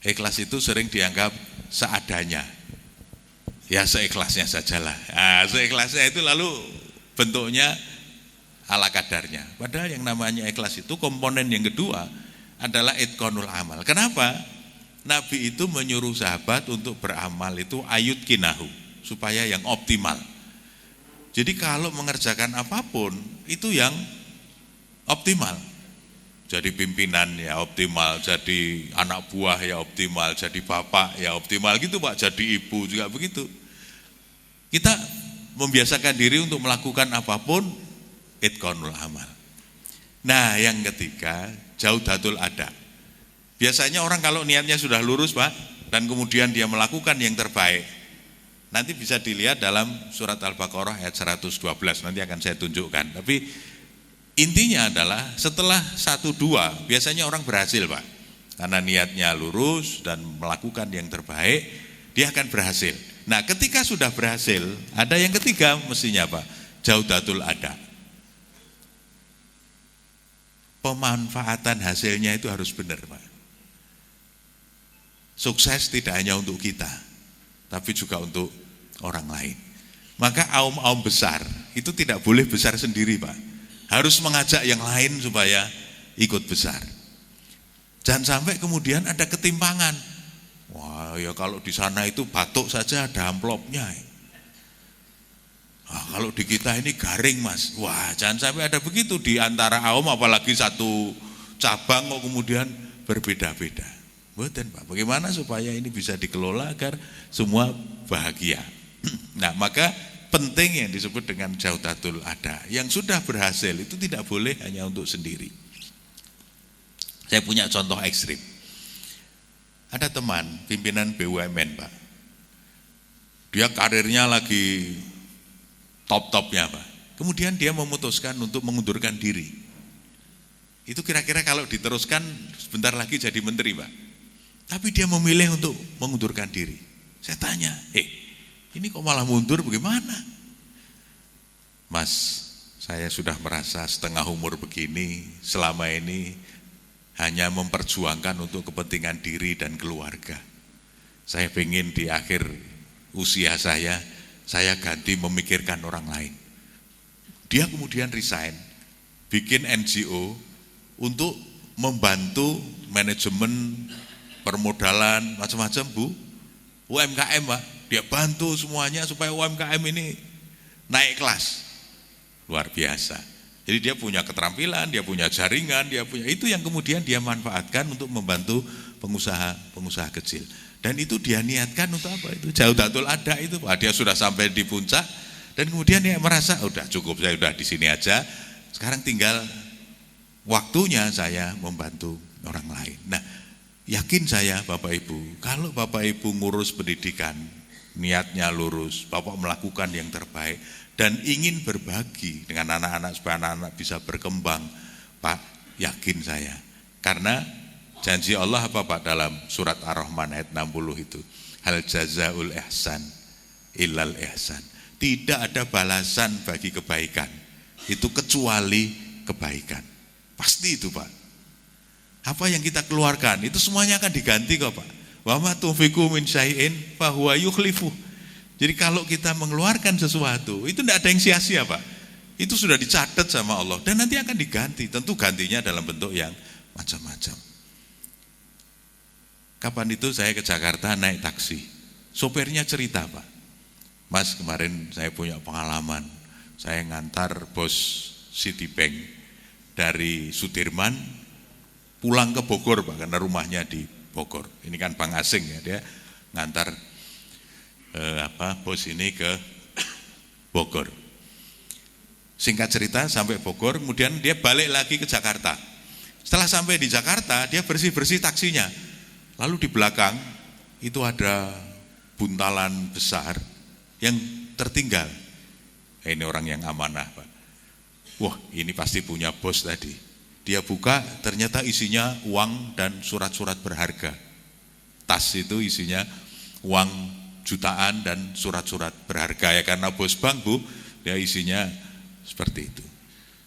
Ikhlas itu sering dianggap seadanya. Ya seikhlasnya sajalah. Nah, seikhlasnya itu lalu bentuknya ala kadarnya. Padahal yang namanya ikhlas itu komponen yang kedua adalah itqanul amal. Kenapa? Nabi itu menyuruh sahabat untuk beramal itu ayut kinahu, supaya yang optimal. Jadi kalau mengerjakan apapun itu yang optimal. Jadi pimpinan ya optimal, jadi anak buah ya optimal, jadi bapak ya optimal gitu, Pak, jadi ibu juga begitu. Kita membiasakan diri untuk melakukan apapun itqanul amal. Nah, yang ketiga, jaudatul adab. Biasanya orang kalau niatnya sudah lurus, Pak, dan kemudian dia melakukan yang terbaik, nanti bisa dilihat dalam surat Al-Baqarah ayat 112, nanti akan saya tunjukkan. Tapi intinya adalah setelah 1-2 biasanya orang berhasil, Pak, karena niatnya lurus dan melakukan yang terbaik, dia akan berhasil. Nah, ketika sudah berhasil, ada yang ketiga mestinya, Pak, jaudatul adab. Pemanfaatan hasilnya itu harus benar, Pak. Sukses tidak hanya untuk kita, tapi juga untuk orang lain. Maka aum-aum besar itu tidak boleh besar sendiri, Pak. Harus mengajak yang lain supaya ikut besar. Jangan sampai kemudian ada ketimpangan. Wah, ya kalau di sana itu batuk saja ada amplopnya. Nah, kalau di kita ini garing, Mas. Wah, jangan sampai ada begitu di antara aum, apalagi satu cabang kok kemudian berbeda-beda. Betul, Pak. Bagaimana supaya ini bisa dikelola agar semua bahagia? Nah, maka penting yang disebut dengan jaudatul adab. Yang sudah berhasil itu tidak boleh hanya untuk sendiri. Saya punya contoh ekstrim. Ada teman pimpinan BUMN Pak, dia karirnya lagi top-topnya Pak, kemudian dia memutuskan untuk mengundurkan diri. Itu kira-kira kalau diteruskan sebentar lagi jadi menteri Pak, tapi dia memilih untuk mengundurkan diri. Saya tanya, ini kok malah mundur bagaimana? Mas, saya sudah merasa setengah umur begini, selama ini hanya memperjuangkan untuk kepentingan diri dan keluarga. Saya ingin di akhir usia saya ganti memikirkan orang lain. Dia kemudian resign, bikin NGO untuk membantu manajemen permodalan macam-macam Bu, UMKM Pak. Dia bantu semuanya supaya UMKM ini naik kelas. Luar biasa. Jadi dia punya keterampilan, dia punya jaringan, dia punya itu yang kemudian dia manfaatkan untuk membantu pengusaha kecil. Dan itu dia niatkan untuk apa? Itu Jaudatul Adha itu Pak. Dia sudah sampai di puncak dan kemudian dia merasa udah cukup, saya udah di sini aja. Sekarang tinggal waktunya saya membantu orang lain. Nah, yakin saya Bapak Ibu, kalau Bapak Ibu ngurus pendidikan, niatnya lurus, Bapak melakukan yang terbaik dan ingin berbagi dengan anak-anak supaya anak-anak bisa berkembang, Pak, yakin saya. Karena janji Allah apa Pak dalam surat Ar-Rahman ayat 60 itu, hal jazaul ihsan illal ihsan. Tidak ada balasan bagi kebaikan itu kecuali kebaikan. Pasti itu Pak. Apa yang kita keluarkan itu semuanya akan diganti kok Pak. Wa ma tunfiqu min syai'in fa huwa yukhlifu. Jadi kalau kita mengeluarkan sesuatu, itu tidak ada yang sia-sia Pak. Itu sudah dicatat sama Allah dan nanti akan diganti. Tentu gantinya dalam bentuk yang macam-macam. Kapan itu saya ke Jakarta naik taksi. Sopirnya cerita Pak, Mas kemarin saya punya pengalaman. Saya ngantar bos Citibank dari Sudirman pulang ke Bogor Pak, karena rumahnya di Bogor. Ini kan bank asing ya, dia ngantar bos ini ke Bogor. Singkat cerita sampai Bogor, kemudian dia balik lagi ke Jakarta. Setelah sampai di Jakarta, dia bersih-bersih taksinya. Lalu di belakang itu ada buntalan besar yang tertinggal. Ini orang yang amanah Pak. Wah, ini pasti punya bos tadi. Dia buka, ternyata isinya uang dan surat-surat berharga. Tas itu isinya uang jutaan dan surat-surat berharga ya, karena bos bank Bu, dia isinya seperti itu.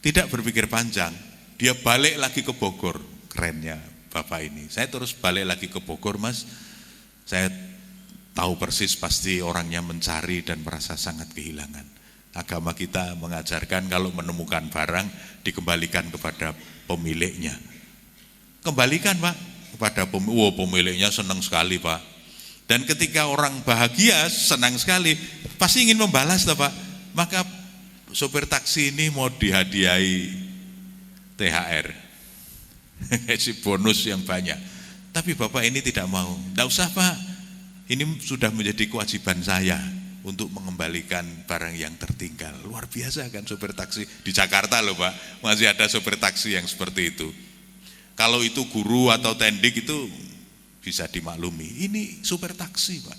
Tidak berpikir panjang, dia balik lagi ke Bogor. Kerennya Bapak ini. Saya terus balik lagi ke Bogor, Mas. Saya tahu persis pasti orangnya mencari dan merasa sangat kehilangan. Agama kita mengajarkan kalau menemukan barang dikembalikan kepada pemiliknya. Kembalikan Pak kepada pemiliknya, senang sekali Pak. Dan ketika orang bahagia, senang sekali, pasti ingin membalas Pak. Maka sopir taksi ini mau dihadiahi THR, si bonus yang banyak. Tapi Bapak ini tidak mau. Tidak usah Pak, ini sudah menjadi kewajiban saya untuk mengembalikan barang yang tertinggal. Luar biasa kan sopir taksi di Jakarta loh Pak, masih ada sopir taksi yang seperti itu. Kalau itu guru atau tendik itu bisa dimaklumi, ini sopir taksi Pak.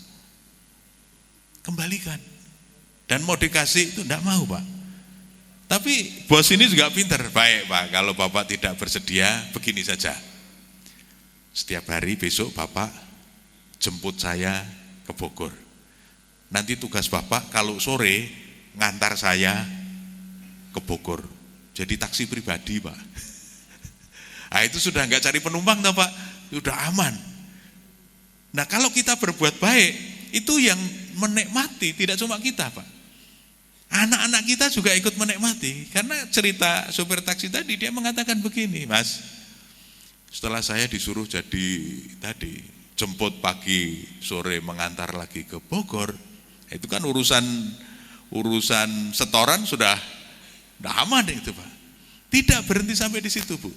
Kembalikan. Dan mau dikasih itu tidak mau Pak. Tapi bos ini juga pintar. Baik Pak, kalau Bapak tidak bersedia, begini saja. Setiap hari besok Bapak jemput saya ke Bogor. Nanti tugas Bapak kalau sore ngantar saya ke Bogor. Jadi taksi pribadi Pak. Nah itu sudah enggak cari penumpang toh Pak, sudah aman. Nah kalau kita berbuat baik, itu yang menikmati tidak cuma kita Pak. Anak-anak kita juga ikut menikmati. Karena cerita sopir taksi tadi, dia mengatakan begini, Mas, setelah saya disuruh jadi tadi jemput pagi sore mengantar lagi ke Bogor, itu kan urusan setoran sudah aman itu Pak. Tidak berhenti sampai di situ Bu.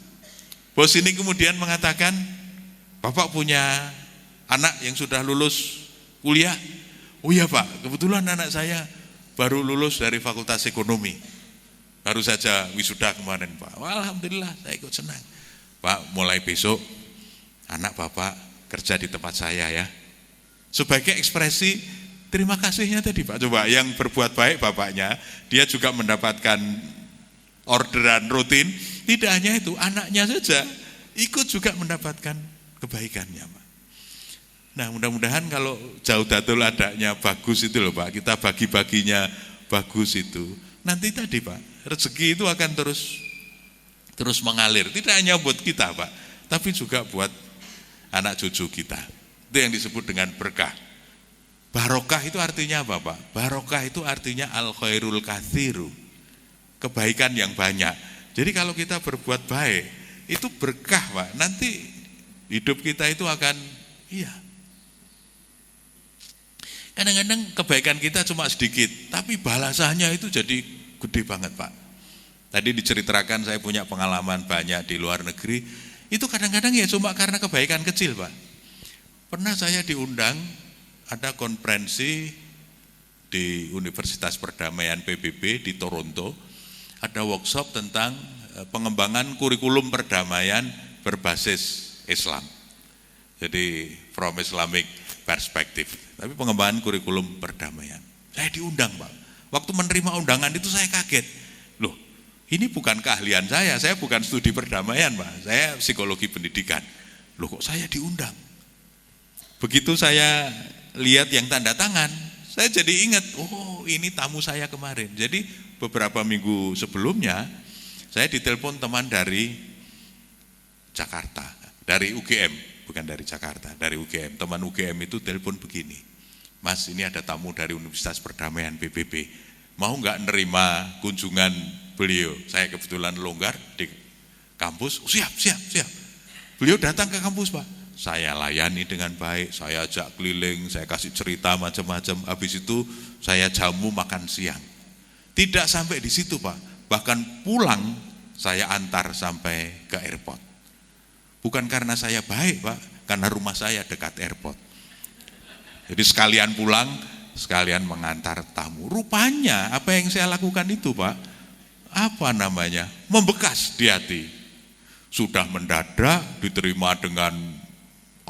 Bos ini kemudian mengatakan, Bapak punya anak yang sudah lulus kuliah? Oh iya Pak, kebetulan anak saya baru lulus dari Fakultas Ekonomi. Baru saja wisuda kemarin Pak. Wah, alhamdulillah saya ikut senang. Pak, mulai besok anak Bapak kerja di tempat saya ya. Sebagai ekspresi terima kasihnya tadi Pak. Coba yang berbuat baik bapaknya, dia juga mendapatkan orderan rutin. Tidak hanya itu, anaknya saja ikut juga mendapatkan kebaikannya Pak. Nah mudah-mudahan kalau Jaudatul Adanya bagus itu loh Pak, kita bagi-baginya bagus itu. Nanti tadi Pak, rezeki itu akan terus mengalir. Tidak hanya buat kita Pak, tapi juga buat anak cucu kita. Itu yang disebut dengan berkah. Barokah itu artinya apa Pak? Barokah itu artinya al-khairul katsiru, kebaikan yang banyak. Jadi kalau kita berbuat baik, itu berkah Pak. Nanti hidup kita itu akan, iya. Kadang-kadang kebaikan kita cuma sedikit, tapi balasannya itu jadi gede banget Pak. Tadi diceritakan saya punya pengalaman banyak di luar negeri, itu kadang-kadang ya cuma karena kebaikan kecil Pak. Pernah saya diundang, ada konferensi di Universitas Perdamaian PBB di Toronto, ada workshop tentang pengembangan kurikulum perdamaian berbasis Islam. Jadi from Islamic perspective, tapi pengembangan kurikulum perdamaian. Saya diundang Pak. Waktu menerima undangan itu saya kaget. Loh, ini bukan keahlian saya bukan studi perdamaian Pak. Saya psikologi pendidikan. Loh kok saya diundang? Begitu saya lihat yang tanda tangan, saya jadi ingat, oh ini tamu saya kemarin. Jadi beberapa minggu sebelumnya, saya ditelepon teman dari Jakarta, dari UGM, bukan dari Jakarta, dari UGM. Teman UGM itu telepon begini, Mas ini ada tamu dari Universitas Perdamaian PBB, mau nggak nerima kunjungan beliau? Saya kebetulan longgar di kampus, siap. Beliau datang ke kampus Pak. Saya layani dengan baik, saya ajak keliling, saya kasih cerita macam-macam. Habis itu saya jamu makan siang. Tidak sampai di situ Pak, bahkan pulang saya antar sampai ke airport. Bukan karena saya baik Pak, karena rumah saya dekat airport. Jadi sekalian pulang, sekalian mengantar tamu. Rupanya apa yang saya lakukan itu Pak, apa namanya, membekas di hati. Sudah mendadak diterima dengan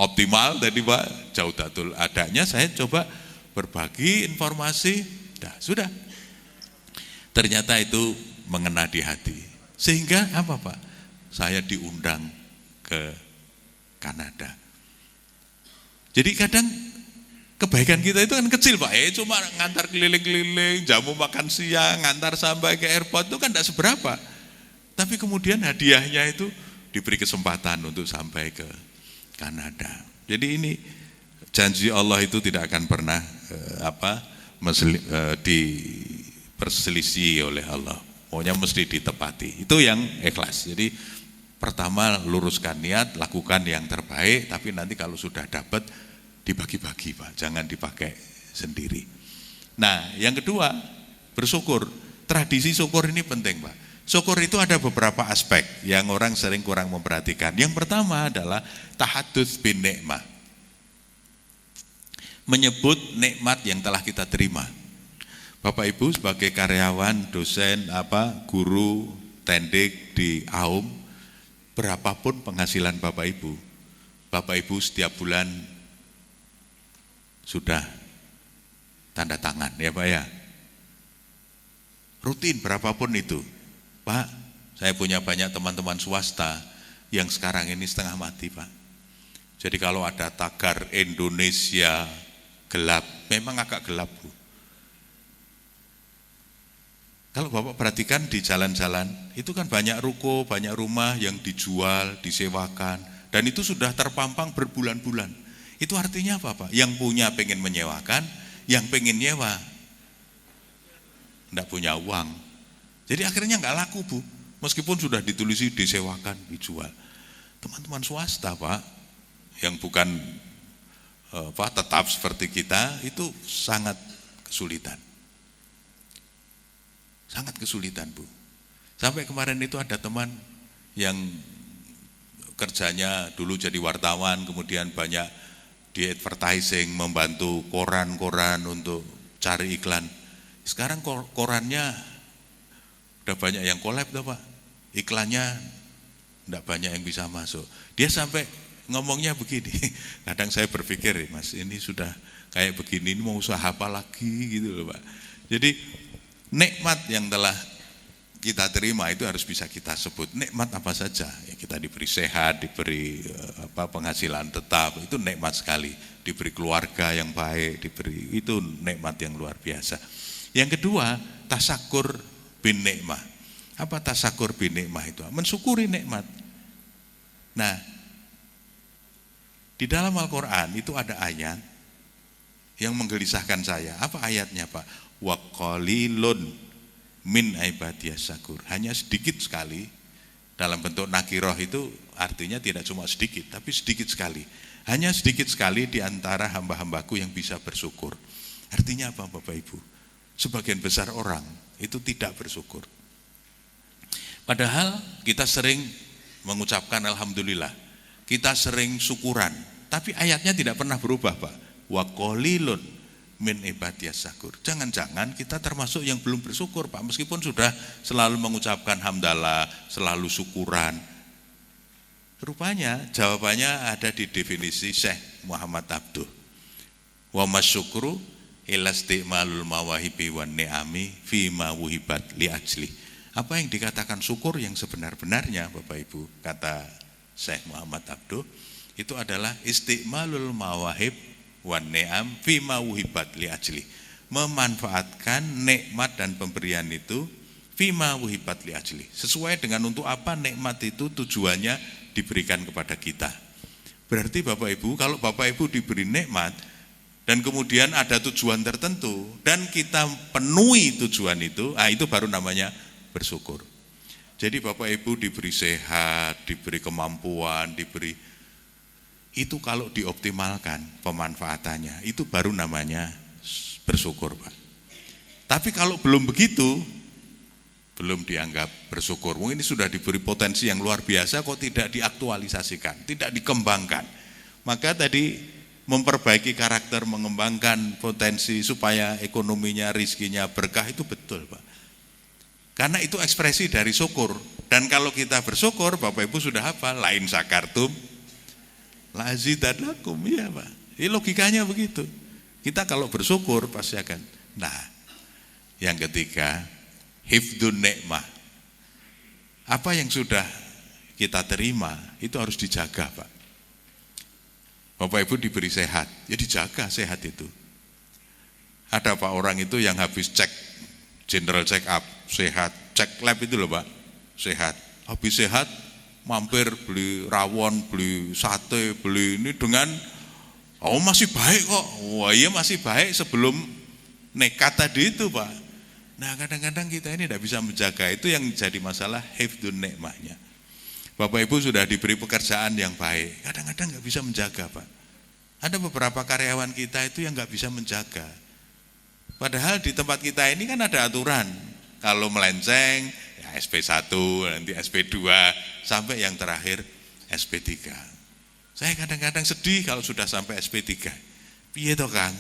optimal tadi Pak, Jaudatul Adanya saya coba berbagi informasi, sudah. Ternyata itu mengena di hati. Sehingga apa Pak? Saya diundang ke Kanada. Jadi kadang kebaikan kita itu kan kecil Pak, cuma ngantar keliling-keliling, jamu makan siang, ngantar sampai ke airport itu kan tidak seberapa. Tapi kemudian hadiahnya itu diberi kesempatan untuk sampai ke Kanada. Jadi ini janji Allah itu tidak akan pernah diperselisih oleh Allah. Pokoknya mesti ditepati. Itu yang ikhlas. Jadi pertama luruskan niat, lakukan yang terbaik, tapi nanti kalau sudah dapat dibagi-bagi Pak, jangan dipakai sendiri. Nah, yang kedua, bersyukur. Tradisi syukur ini penting Pak. Syukur itu ada beberapa aspek yang orang sering kurang memperhatikan. Yang pertama adalah tahadduts bin nikmah. Menyebut nikmat yang telah kita terima. Bapak Ibu sebagai karyawan, dosen, guru, tendik di AUM, berapapun penghasilan Bapak Ibu setiap bulan sudah tanda tangan ya Pak ya. Rutin berapapun itu. Pak, saya punya banyak teman-teman swasta yang sekarang ini setengah mati Pak. Jadi kalau ada tagar Indonesia gelap, memang agak gelap Bu. Kalau Bapak perhatikan di jalan-jalan, itu kan banyak ruko, banyak rumah yang dijual, disewakan, dan itu sudah terpampang berbulan-bulan. Itu artinya apa Pak? Yang punya pengen menyewakan, yang pengen nyewa enggak punya uang. Jadi akhirnya enggak laku Bu, meskipun sudah ditulisi disewakan, dijual. Teman-teman swasta Pak, yang bukan tetap seperti kita, itu sangat kesulitan. Sangat kesulitan Bu. Sampai kemarin itu ada teman yang kerjanya dulu jadi wartawan, kemudian banyak di advertising, membantu koran-koran untuk cari iklan. Sekarang korannya udah banyak yang collab tuh Pak, iklannya enggak banyak yang bisa masuk. Dia sampai ngomongnya begini. Kadang saya berpikir, Mas, ini sudah kayak begini, ini mau usaha apa lagi gitu loh, Pak. Jadi nikmat yang telah kita terima itu harus bisa kita sebut. Nikmat apa saja? Ya, kita diberi sehat, diberi penghasilan tetap, itu nikmat sekali. Diberi keluarga yang baik, itu nikmat yang luar biasa. Yang kedua, tasakur bin nikmah. Apa tasakur bin nikmah itu? Mensyukuri nikmat. Nah, di dalam Al-Quran itu ada ayat yang menggelisahkan saya. Apa ayatnya, Pak? Wa qalilun min ibadiyas syakur. Hanya sedikit sekali, dalam bentuk nakiroh itu artinya tidak cuma sedikit, tapi sedikit sekali. Hanya sedikit sekali di antara hamba-hambaku yang bisa bersyukur. Artinya apa, Bapak Ibu? Sebagian besar orang itu tidak bersyukur. Padahal kita sering mengucapkan alhamdulillah, kita sering syukuran, tapi ayatnya tidak pernah berubah, Pak. Wa qalilun min ibadiyas syakur. Jangan-jangan kita termasuk yang belum bersyukur, Pak, meskipun sudah selalu mengucapkan hamdalah, selalu syukuran. Rupanya jawabannya ada di definisi Syekh Muhammad Abduh. Wa masyukru ilastimalul mawahibi wan ni'ami fi ma wuhibat li ajli. Apa yang dikatakan syukur yang sebenar-benarnya, Bapak Ibu, kata Syekh Muhammad Abduh, itu adalah istimalul mawahib wan ni'am fi ma wuhibat li ajli. Memanfaatkan nikmat dan pemberian itu fi ma wuhibat li ajli. Sesuai dengan untuk apa nikmat itu tujuannya diberikan kepada kita. Berarti Bapak Ibu, kalau Bapak Ibu diberi nikmat dan kemudian ada tujuan tertentu dan kita penuhi tujuan itu baru namanya bersyukur. Jadi Bapak Ibu diberi sehat, diberi kemampuan, itu kalau dioptimalkan pemanfaatannya, itu baru namanya bersyukur, Pak. Tapi kalau belum begitu, belum dianggap bersyukur. Mungkin ini sudah diberi potensi yang luar biasa kok tidak diaktualisasikan, tidak dikembangkan. Maka tadi memperbaiki karakter, mengembangkan potensi supaya ekonominya, rizkinya berkah itu betul, Pak. Karena itu ekspresi dari syukur. Dan kalau kita bersyukur, Bapak Ibu sudah hafal, lain sakartum lazidannakum, ya, Pak. Ini logikanya begitu. Kita kalau bersyukur pasti akan. Nah, yang ketiga, hifdun nikmah. Apa yang sudah kita terima itu harus dijaga, Pak. Bapak Ibu diberi sehat, ya dijaga sehat itu. Ada Pak orang itu yang habis cek general check up, sehat, cek lab itu loh, Pak, sehat. Habis sehat mampir beli rawon, beli sate, beli ini dengan masih baik kok. Wah, iya masih baik sebelum nekat tadi itu, Pak. Nah, kadang-kadang kita ini tidak bisa menjaga, itu yang jadi masalah hifdun nikmahnya. Bapak Ibu sudah diberi pekerjaan yang baik, kadang-kadang nggak bisa menjaga, Pak. Ada beberapa karyawan kita itu yang nggak bisa menjaga. Padahal di tempat kita ini kan ada aturan, kalau melenceng ya SP1, nanti SP2, sampai yang terakhir SP3. Saya kadang-kadang sedih kalau sudah sampai SP3. Piye toh, Kang?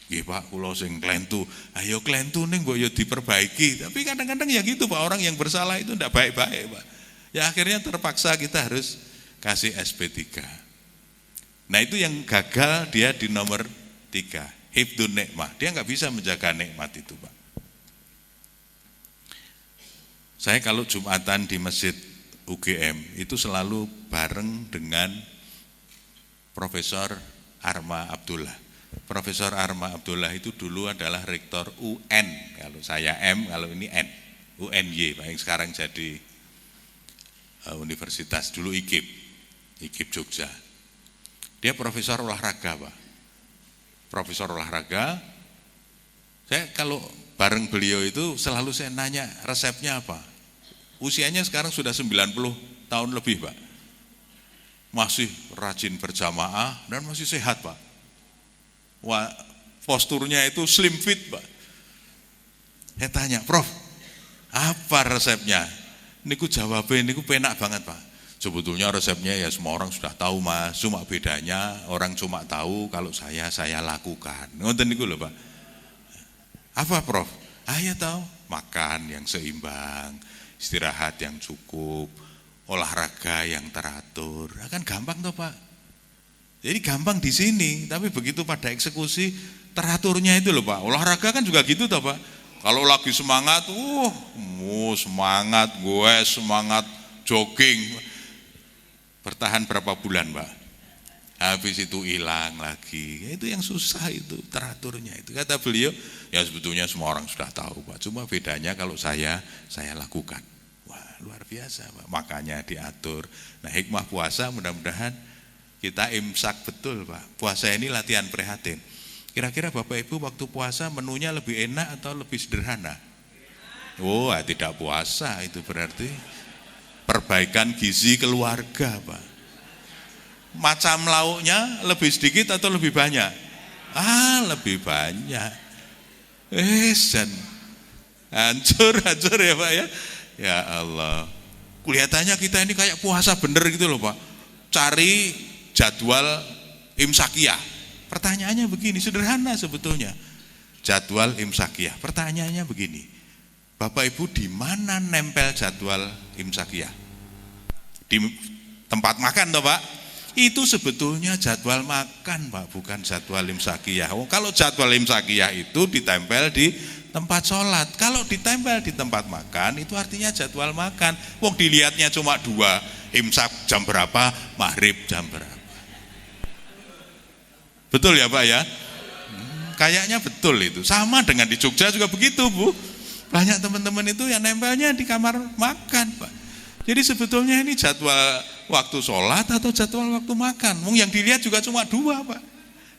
Nggih, Pak, kula sing klentu. Ayo klentu ning mbok yo diperbaiki. Tapi kadang-kadang ya gitu, Pak, orang yang bersalah itu enggak baik-baik, Pak. Ya akhirnya terpaksa kita harus kasih SP3. Nah, itu yang gagal dia di nomor 3, hifdun nikmah. Dia enggak bisa menjaga nikmat itu, Pak. Saya kalau Jumatan di Masjid UGM itu selalu bareng dengan Profesor Arma Abdullah. Profesor Arma Abdullah itu dulu adalah rektor UN, kalau saya M, kalau ini N, UNY, Pak, yang sekarang jadi universitas, dulu IKIP Jogja. Dia profesor olahraga, Pak. Profesor olahraga. Saya kalau bareng beliau itu selalu saya nanya resepnya apa. Usianya sekarang sudah 90 tahun lebih, Pak. Masih rajin berjamaah dan masih sehat, Pak. Wah, posturnya itu slim fit, Pak. Saya tanya, Prof, apa resepnya? Niku jawabnya, niku penak banget, Pak. Sebetulnya resepnya ya semua orang sudah tahu, Mas. Cuma bedanya orang cuma tahu kalau saya lakukan. Ngoten niku lho, Pak. Apa, Prof? Ya tahu, makan yang seimbang, istirahat yang cukup, olahraga yang teratur. Kan gampang toh, Pak. Jadi gampang di sini, tapi begitu pada eksekusi teraturnya itu loh Pak. Olahraga kan juga gitu toh Pak. Kalau lagi semangat, semangat, gue semangat jogging. Bertahan berapa bulan Pak? Habis itu hilang lagi. Itu yang susah itu teraturnya itu. Kata beliau, ya sebetulnya semua orang sudah tahu Pak. Cuma bedanya kalau saya lakukan. Wah luar biasa Pak. Makanya diatur. Nah hikmah puasa mudah-mudahan kita imsak betul Pak. Puasa ini latihan prihatin. Kira-kira Bapak Ibu waktu puasa menunya lebih enak atau lebih sederhana? Tidak puasa itu berarti perbaikan gizi keluarga Pak. Macam lauknya lebih sedikit atau lebih banyak? Lebih banyak. Dan hancur ya Pak ya. Ya Allah. Kelihatannya kita ini kayak puasa bener gitu loh Pak. Cari jadwal imsakiyah. Pertanyaannya begini, sederhana sebetulnya. Jadwal imsakiyah. Pertanyaannya begini. Bapak Ibu di mana nempel jadwal imsakiyah? Di tempat makan toh Pak? Itu sebetulnya jadwal makan Pak, bukan jadwal imsakiyah. Kalau jadwal imsakiyah itu ditempel di tempat sholat. Kalau ditempel di tempat makan itu artinya jadwal makan. Dilihatnya cuma 2, imsak jam berapa, maghrib jam berapa. Betul ya Pak ya? Kayaknya betul itu. Sama dengan di Jogja juga begitu Bu. Banyak teman-teman itu yang nempelnya di kamar makan Pak. Jadi sebetulnya ini jadwal waktu sholat atau jadwal waktu makan. Yang dilihat juga cuma 2 Pak.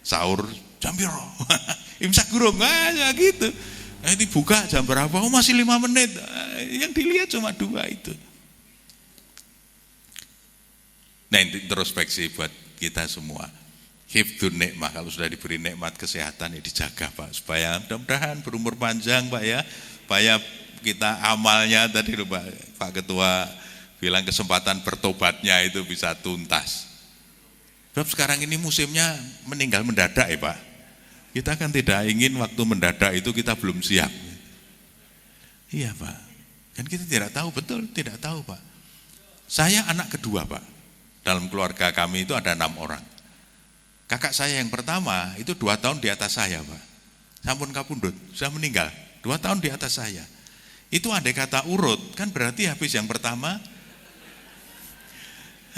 Sahur jam piro? Imsak gurung, ya gitu. Ini buka jam berapa? Masih 5 menit. Yang dilihat cuma 2 itu. Nah introspeksi buat kita semua. Hifdzun nikmah, kalau sudah diberi nikmat kesehatan ya dijaga Pak, supaya mudah-mudahan berumur panjang Pak ya, supaya kita amalnya tadi loh Pak Ketua bilang kesempatan bertobatnya itu bisa tuntas. Sebab sekarang ini musimnya meninggal mendadak ya Pak. Kita kan tidak ingin waktu mendadak itu kita belum siap. Iya Pak, kan kita tidak tahu, betul tidak tahu Pak. Saya anak kedua Pak, dalam keluarga kami itu ada 6 orang. Kakak saya yang pertama itu 2 tahun di atas saya Pak. Sampun kapundhut, sudah meninggal 2 tahun di atas saya. Itu andai kata urut, kan berarti habis yang pertama.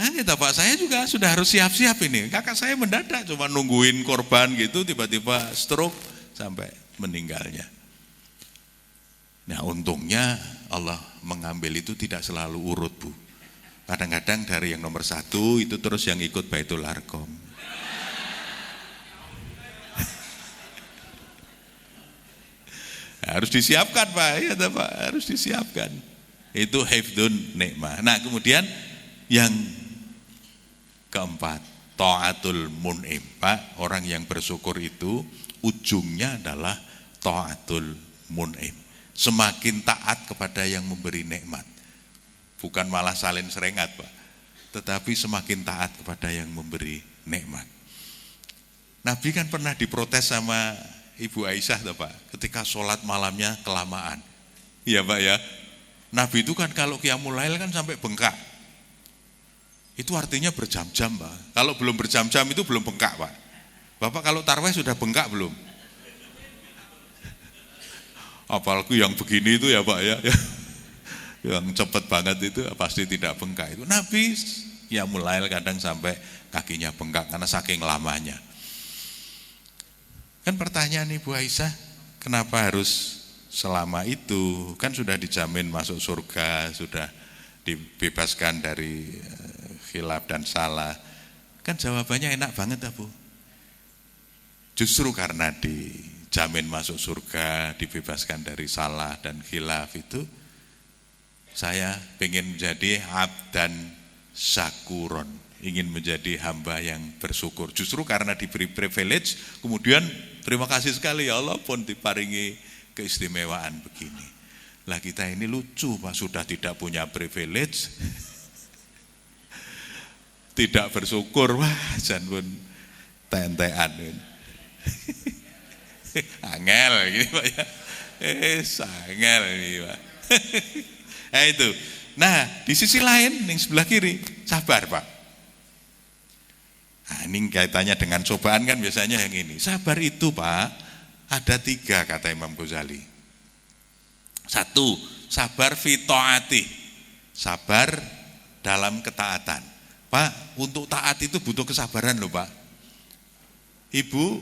Kita Pak, saya juga sudah harus siap-siap ini. Kakak saya mendadak cuma nungguin korban gitu, tiba-tiba stroke sampai meninggalnya. Nah untungnya Allah mengambil itu tidak selalu urut Bu. Kadang-kadang dari yang nomor 1 itu terus yang ikut Baitul Arqam. Harus disiapkan Pak, ya Pak, harus disiapkan. Itu hifdzun nikmah. Nah kemudian yang keempat, taatul mun'im Pak, orang yang bersyukur itu ujungnya adalah taatul mun'im. Semakin taat kepada yang memberi nikmat. Bukan malah salin serengat Pak, tetapi semakin taat kepada yang memberi nikmat. Nabi kan pernah diprotes sama Ibu Aisyah toh Pak, ketika sholat malamnya kelamaan. Iya Pak ya. Nabi itu kan kalau qiyamul lail kan sampai bengkak. Itu artinya berjam-jam Pak. Kalau belum berjam-jam itu belum bengkak Pak. Bapak kalau tarawih sudah bengkak belum? Apalagi yang begini itu ya Pak ya. Yang cepat banget itu pasti tidak bengkak. Itu Nabi qiyamul lail kadang sampai kakinya bengkak karena saking lamanya. Kan pertanyaan Ibu Aisyah, kenapa harus selama itu? Kan sudah dijamin masuk surga, sudah dibebaskan dari khilaf dan salah. Kan jawabannya enak banget Bu. Justru karena dijamin masuk surga, dibebaskan dari salah dan khilaf itu, saya ingin menjadi abdan syakuron. Ingin menjadi hamba yang bersyukur. Justru karena diberi privilege, kemudian terima kasih sekali ya Allah pun diparingi keistimewaan begini. Lah kita ini lucu Pak, sudah tidak punya privilege, tidak bersyukur, wah jan pun tentean. Angel gini Pak ya. Angel ini Pak. Itu. Nah, di sisi lain yang sebelah kiri, sabar Pak. Nah, ini kaitannya dengan cobaan kan biasanya yang ini. Sabar itu Pak, ada 3 kata Imam Ghazali. 1, sabar fi ta'ati, sabar dalam ketaatan. Pak, untuk taat itu butuh kesabaran loh Pak. Ibu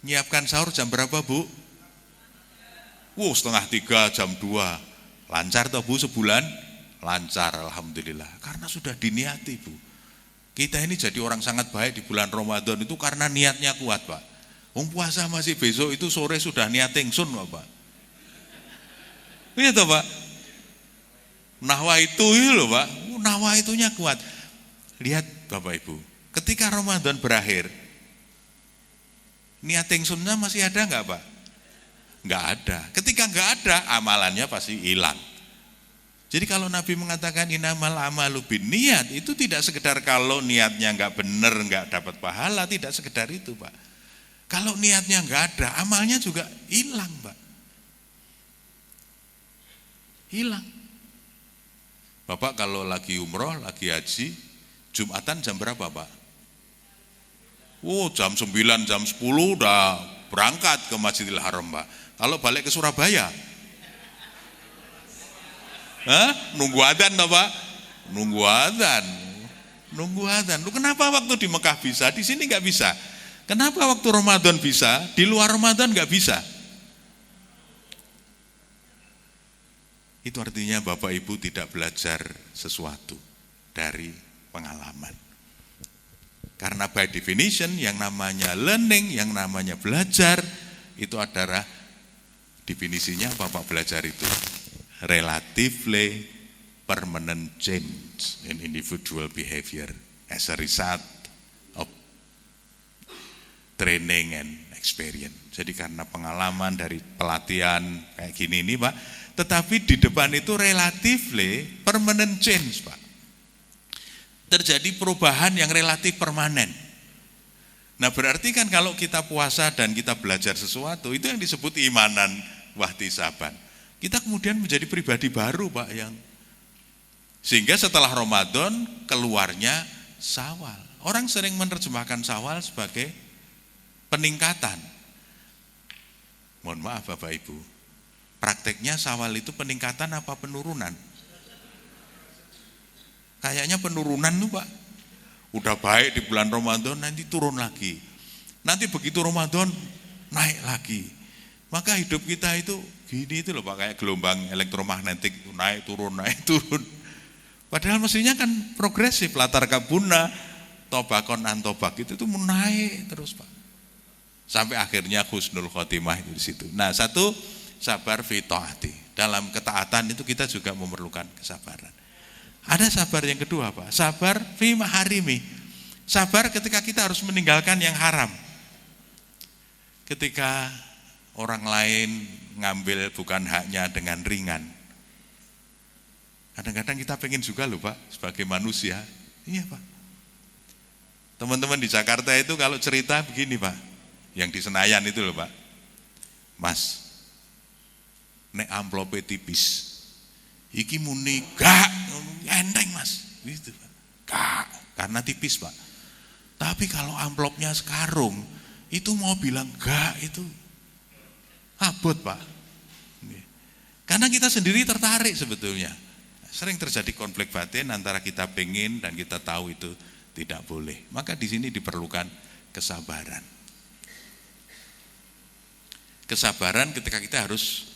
nyiapkan sahur jam berapa Bu? Setengah 3, jam 2. Lancar toh Bu sebulan? Lancar, alhamdulillah. Karena sudah diniati Bu. Kita ini jadi orang sangat baik di bulan Ramadan itu karena niatnya kuat Pak. Puasa masih besok itu sore sudah niat ingsun Pak. Iya toh Pak. Nahwa itu loh Pak. Nahwa itunya kuat. Lihat Bapak Ibu, ketika Ramadan berakhir, niat ingsunnya masih ada enggak Pak? Enggak ada. Ketika enggak ada, amalannya pasti hilang. Jadi kalau Nabi mengatakan innamal amalu binniyat, itu tidak sekedar kalau niatnya enggak benar, enggak dapat pahala, tidak sekedar itu Pak. Kalau niatnya enggak ada, amalnya juga hilang Pak. Hilang. Bapak kalau lagi umroh, lagi haji, Jumatan jam berapa Pak? Jam 9, jam 10 udah berangkat ke Masjidil Haram Pak. Kalau balik ke Surabaya, nunggu adzan toh Pak? Nunggu adzan. Lu kenapa waktu di Mekah bisa, di sini nggak bisa? Kenapa waktu Ramadan bisa, di luar Ramadan nggak bisa? Itu artinya Bapak Ibu tidak belajar sesuatu dari pengalaman. Karena by definition yang namanya learning, yang namanya belajar, itu adalah definisinya Bapak belajar itu relatively permanent change in individual behavior as a result of training and experience. Jadi karena pengalaman dari pelatihan kayak gini ini Pak, tetapi di depan itu relatively permanent change Pak. Terjadi perubahan yang relatif permanen. Nah berarti kan kalau kita puasa dan kita belajar sesuatu, itu yang disebut imanan wahtisaban. Kita kemudian menjadi pribadi baru Pak, yang sehingga setelah Ramadan keluarnya Syawal. Orang sering menerjemahkan Syawal sebagai peningkatan. Mohon maaf Bapak Ibu, prakteknya Syawal itu peningkatan apa penurunan? Kayaknya penurunan tuh Pak. Udah baik di bulan Ramadan, nanti turun lagi. Nanti begitu Ramadan naik lagi. Maka hidup kita itu gini itu loh Pak, kayak gelombang elektromagnetik, naik turun. Padahal mestinya kan progresif, latar kabuna, tobakon antobak itu tuh naik terus Pak. Sampai akhirnya husnul khotimah itu di situ. Nah, 1, sabar fi taati. Dalam ketaatan itu kita juga memerlukan kesabaran. Ada sabar yang kedua Pak, sabar fi maharimi. Sabar ketika kita harus meninggalkan yang haram. Ketika orang lain ngambil bukan haknya dengan ringan. Kadang-kadang kita pengen juga loh Pak, sebagai manusia. Iya Pak. Teman-teman di Jakarta itu kalau cerita begini Pak, yang di Senayan itu loh Pak. Mas, nek amplope tipis. Iki muni gak, enteng Mas. Gitu Pak. Gak, karena tipis Pak. Tapi kalau amplopnya sekarung, itu mau bilang gak itu abot Pak. Karena kita sendiri tertarik sebetulnya. Sering terjadi konflik batin antara kita pengen dan kita tahu itu tidak boleh. Maka di sini diperlukan kesabaran. Kesabaran ketika kita harus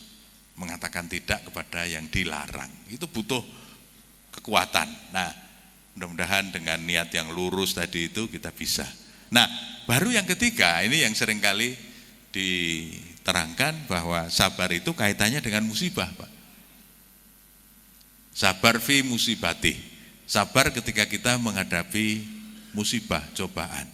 mengatakan tidak kepada yang dilarang. Itu butuh kekuatan. Nah, mudah-mudahan dengan niat yang lurus tadi itu kita bisa. Nah, baru yang ketiga, ini yang seringkali diterangkan bahwa sabar itu kaitannya dengan musibah Pak. Sabar fi musibati. Sabar ketika kita menghadapi musibah, cobaan.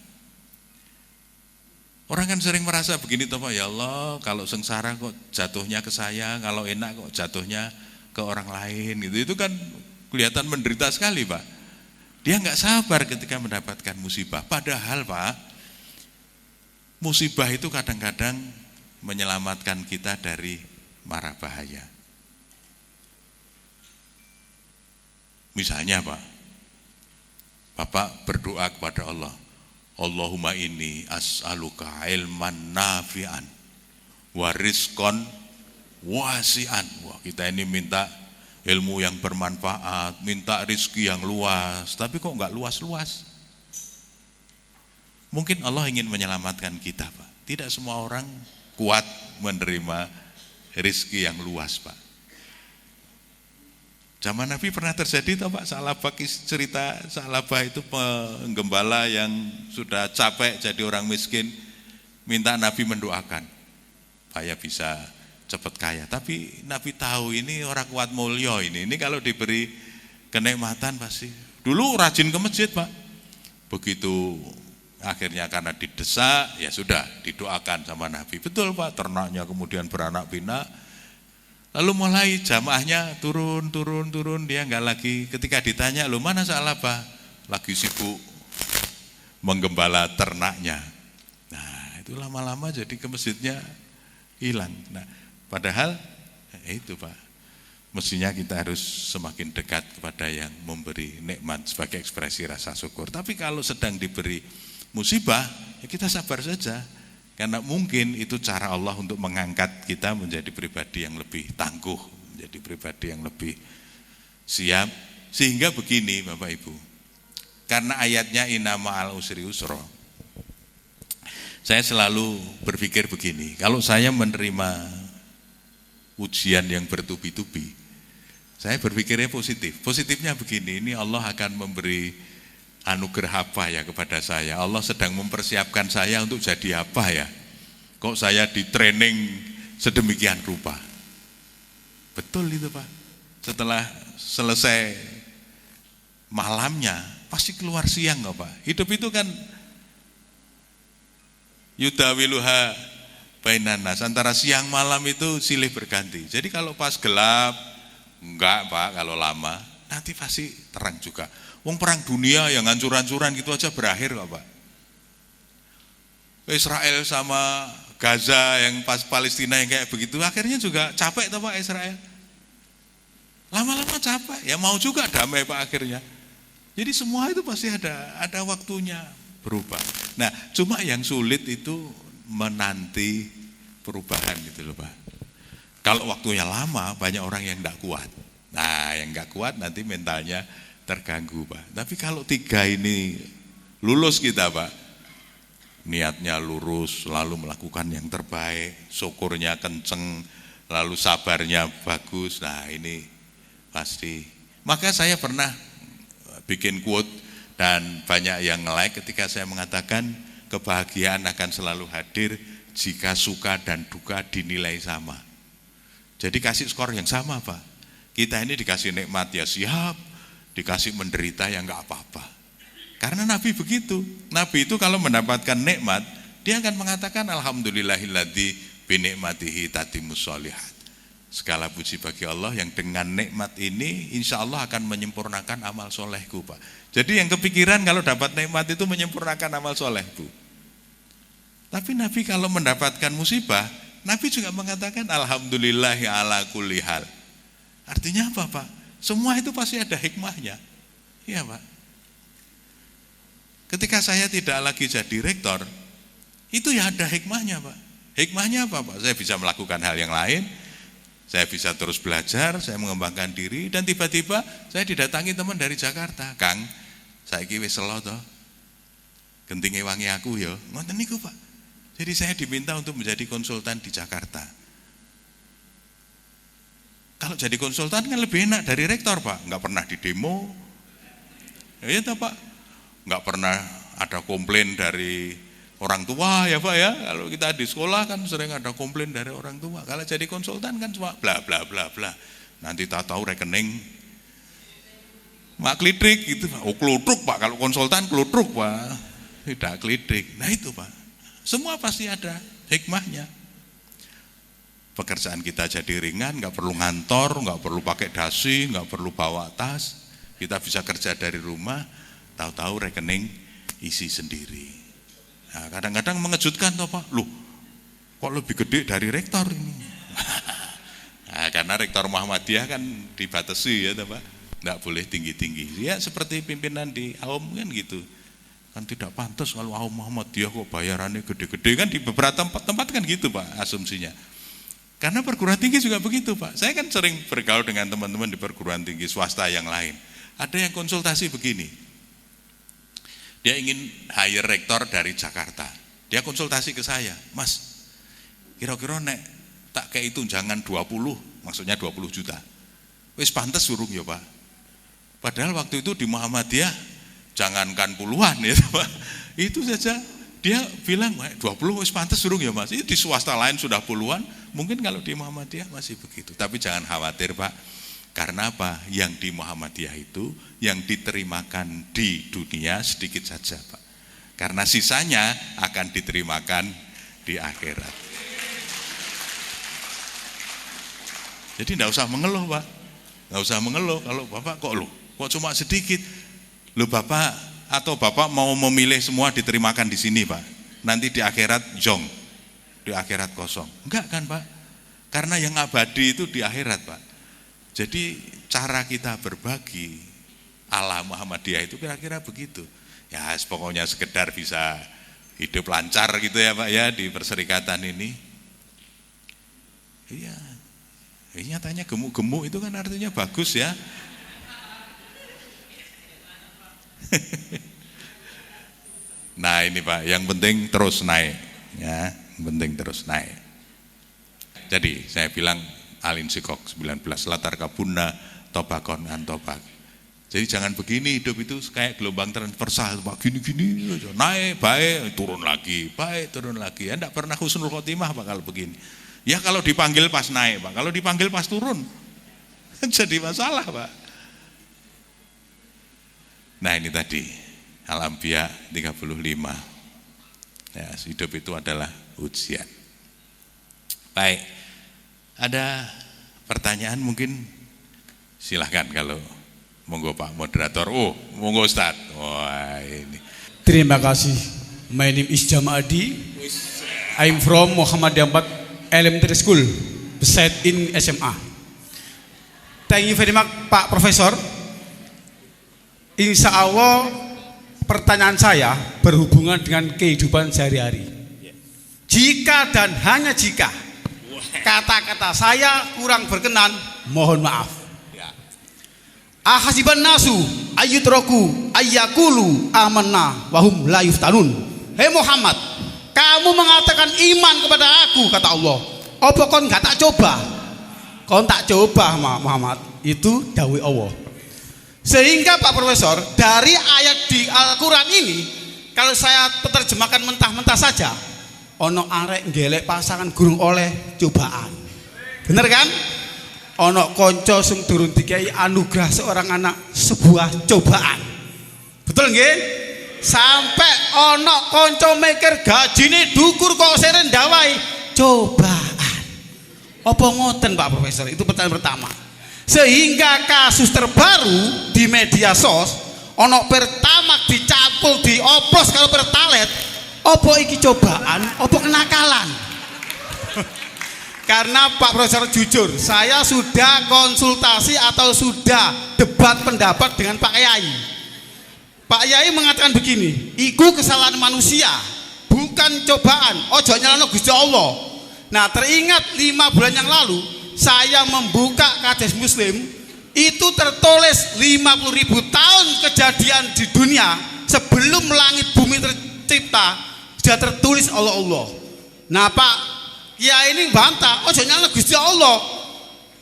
Orang kan sering merasa begini toh Pak, ya Allah kalau sengsara kok jatuhnya ke saya, kalau enak kok jatuhnya ke orang lain gitu. Itu kan kelihatan menderita sekali Pak. Dia nggak sabar ketika mendapatkan musibah. Padahal Pak, musibah itu kadang-kadang menyelamatkan kita dari mara bahaya. Misalnya Pak, Bapak berdoa kepada Allah, Allahumma inni as'aluka ilman nafi'an wa rizqan wasi'an. Wah, kita ini minta ilmu yang bermanfaat, minta rizki yang luas, tapi kok enggak luas-luas? Mungkin Allah ingin menyelamatkan kita, Pak. Tidak semua orang kuat menerima rizki yang luas, Pak. Zaman Nabi pernah terjadi toh Pak, Sa'labah, cerita Sa'labah itu penggembala yang sudah capek jadi orang miskin, minta Nabi mendoakan supaya bisa cepat kaya. Tapi Nabi tahu ini orang kuat mulya ini kalau diberi kenikmatan pasti. Dulu rajin ke masjid Pak, begitu akhirnya karena didesak ya sudah didoakan sama Nabi. Betul Pak, ternaknya kemudian beranak pinak. Lalu mulai jamaahnya turun, dia enggak lagi, ketika ditanya, "Lu mana Sa'labah?" Lagi sibuk menggembala ternaknya. Nah, itu lama-lama jadi ke masjidnya hilang. Nah, padahal itu Pak, mestinya kita harus semakin dekat kepada yang memberi nikmat sebagai ekspresi rasa syukur. Tapi kalau sedang diberi musibah, ya kita sabar saja. Karena mungkin itu cara Allah untuk mengangkat kita menjadi pribadi yang lebih tangguh, menjadi pribadi yang lebih siap. Sehingga begini Bapak Ibu, karena ayatnya inna ma'al usri yusra, saya selalu berpikir begini, kalau saya menerima ujian yang bertubi-tubi, saya berpikirnya positif. Positifnya begini, ini Allah akan memberi anugerah apa ya kepada saya. Allah sedang mempersiapkan saya untuk jadi apa ya. Kok saya di training sedemikian rupa. Betul itu Pak. Setelah selesai malamnya pasti keluar siang kok Pak. Hidup itu kan yudawiluha bainanas, antara siang malam itu silih berganti. Jadi kalau pas gelap enggak Pak, kalau lama nanti pasti terang juga. Wong perang dunia yang hancur-hancuran gitu aja berakhir kok Pak. Israel sama Gaza yang pas Palestina yang kayak begitu, akhirnya juga capek toh Pak Israel. Lama-lama capek, ya mau juga damai Pak akhirnya. Jadi semua itu pasti ada waktunya berubah. Nah, cuma yang sulit itu menanti perubahan gitu loh Pak. Kalau waktunya lama, banyak orang yang enggak kuat. Nah, yang enggak kuat nanti mentalnya terganggu Pak. Tapi kalau 3 ini lulus kita Pak, niatnya lurus, lalu melakukan yang terbaik, syukurnya kenceng, lalu sabarnya bagus, nah ini pasti. Maka saya pernah bikin quote dan banyak yang nge-like ketika saya mengatakan kebahagiaan akan selalu hadir jika suka dan duka dinilai sama. Jadi kasih skor yang sama Pak. Kita ini dikasih nikmat ya siap, dikasih menderita ya enggak apa-apa. Karena Nabi begitu. Nabi itu kalau mendapatkan nikmat, dia akan mengatakan alhamdulillahilladzi bi ni'matihi tatimmus sholihat. Segala puji bagi Allah yang dengan nikmat ini insya Allah akan menyempurnakan amal solehku Pak. Jadi yang kepikiran kalau dapat nikmat itu menyempurnakan amal solehku. Tapi Nabi kalau mendapatkan musibah, Nabi juga mengatakan alhamdulillahi ala kulli hal. Artinya apa Pak? Semua itu pasti ada hikmahnya. Iya Pak. Ketika saya tidak lagi jadi rektor, itu ya ada hikmahnya Pak. Hikmahnya apa Pak? Saya bisa melakukan hal yang lain, saya bisa terus belajar, saya mengembangkan diri, dan tiba-tiba saya didatangi teman dari Jakarta. Kang, saiki wis selo to. Gentinge wangi aku ya. Ngoten niku Pak. Jadi saya diminta untuk menjadi konsultan di Jakarta. Kalau jadi konsultan kan lebih enak dari rektor Pak, nggak pernah di demo, ya toh Pak, nggak pernah ada komplain dari orang tua ya Pak ya. Kalau kita di sekolah kan sering ada komplain dari orang tua. Kalau jadi konsultan kan cuma bla bla bla bla. Nanti tak tahu rekening mak klitrik gitu Pak. Oh klutruk Pak, kalau konsultan klutruk Pak, tidak klitrik. Nah itu Pak, semua pasti ada hikmahnya. Pekerjaan kita jadi ringan, nggak perlu ngantor, nggak perlu pakai dasi, nggak perlu bawa tas. Kita bisa kerja dari rumah, tahu-tahu rekening isi sendiri. Nah, kadang-kadang mengejutkan toh Pak, loh kok lebih gede dari rektor ini? Nah, karena rektor Muhammadiyah kan dibatasi ya toh Pak, nggak boleh tinggi-tinggi. Ya seperti pimpinan di AUM kan gitu. Kan tidak pantas kalau Muhammadiyah kok bayarannya gede-gede, kan di beberapa tempat kan gitu Pak asumsinya. Karena perguruan tinggi juga begitu Pak. Saya kan sering bergaul dengan teman-teman di perguruan tinggi swasta yang lain. Ada yang konsultasi begini, dia ingin hire rektor dari Jakarta. Dia konsultasi ke saya, Mas, kira-kira nek tak kayak tunjangan 20, maksudnya 20 juta. Wis pantes surung ya Pak. Padahal waktu itu di Muhammadiyah jangankan puluhan ya Pak. Itu saja dia bilang 20 wis pantes surung ya Mas. Itu di swasta lain sudah puluhan, mungkin kalau di Muhammadiyah masih begitu. Tapi jangan khawatir Pak. Karena apa? Yang di Muhammadiyah itu yang diterimakan di dunia sedikit saja Pak. Karena sisanya akan diterimakan di akhirat. Jadi tidak usah mengeluh Pak. Tidak usah mengeluh kalau Bapak kok cuma sedikit. Bapak atau Bapak mau memilih semua diterimakan di sini Pak. Nanti di akhirat jong. Di akhirat kosong. Enggak kan Pak? Karena yang abadi itu di akhirat Pak. Jadi cara kita berbagi ala Muhammadiyah itu kira-kira begitu. Ya pokoknya sekedar bisa hidup lancar gitu ya Pak ya di perserikatan ini. Iya. Nyatanya gemuk-gemuk itu kan artinya bagus ya. Nah ini Pak, yang penting terus naik ya, yang penting terus naik. Jadi saya bilang Al-Insyikok 19 latar kabuna tobakon antobak. Jadi jangan begini, hidup itu kayak gelombang transversal Pak, gini-gini naik baik turun lagi, baik turun lagi. Ya enggak pernah husnul khotimah Pak kalau begini. Ya kalau dipanggil pas naik Pak, kalau dipanggil pas turun jadi masalah Pak. Nah ini tadi Al-Anbiya 35. Ya, hidup itu adalah ujian. Baik. Ada pertanyaan mungkin? Silahkan kalau monggo Pak Moderator. Oh, monggo Ustaz. Wah ini. Terima kasih. My name is Jamadi. I'm from Muhammadiyah 4 Elementary School, beside in SMA. Thank you very much Pak Profesor. Insya Allah pertanyaan saya berhubungan dengan kehidupan sehari-hari. Jika dan hanya jika kata-kata saya kurang berkenan, mohon maaf. Ahasiban nasu ayyutraku ayyakulu amanna wahum la yuftanun. Hei Muhammad, kamu mengatakan iman kepada aku, kata Allah. Apa kon gak tak coba? Kon tak coba Muhammad. Itu dawuh Allah. Sehingga Pak Profesor, dari ayat di Al-Quran ini, kalau saya terjemahkan mentah-mentah saja, ono arek ngelek pasangan gurung oleh cobaan. Bener kan? Ono konco sing durung dikai anugerah seorang anak sebuah cobaan. Betul nggih? Sampai ono konco mikir gajine dukur kok seren dawai cobaan. Apa ngoten Pak Profesor? Itu pertanyaan pertama. Sehingga kasus terbaru di media ono pertamax dicampur dioplos kalau pertalet. Apa iki cobaan? Apa kenakalan? Karena Pak Profesor jujur, saya sudah konsultasi atau sudah debat pendapat dengan Pak Yai. Pak Yai mengatakan begini, iku kesalahan manusia, bukan cobaan. Ojo nyalano Gusti Allah. Nah, teringat 5 bulan yang lalu saya membuka Kades Muslim, itu tertulis 50.000 tahun kejadian di dunia sebelum langit bumi tercipta, sudah tertulis oleh Allah. Nah Pak ya ini bantah, oh jangan Gusti Allah.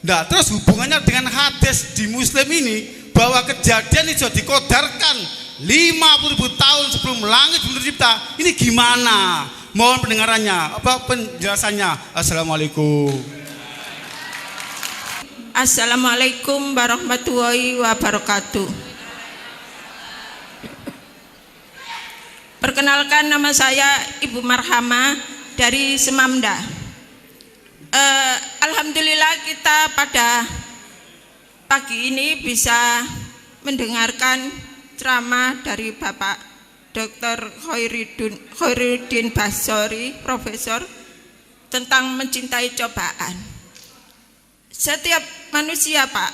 Nah terus hubungannya dengan hadis di Muslim ini, bahwa kejadian itu dikodarkan 50.000 tahun sebelum langit bumi tercipta, ini gimana? Mohon pendengarannya, apa penjelasannya? Assalamualaikum. Assalamualaikum warahmatullahi wabarakatuh. Perkenalkan, nama saya Ibu Marhama dari Semamda. Alhamdulillah kita pada pagi ini bisa mendengarkan ceramah dari Bapak Dr. Khairuddin Basori, Profesor, tentang mencintai cobaan. Setiap manusia Pak,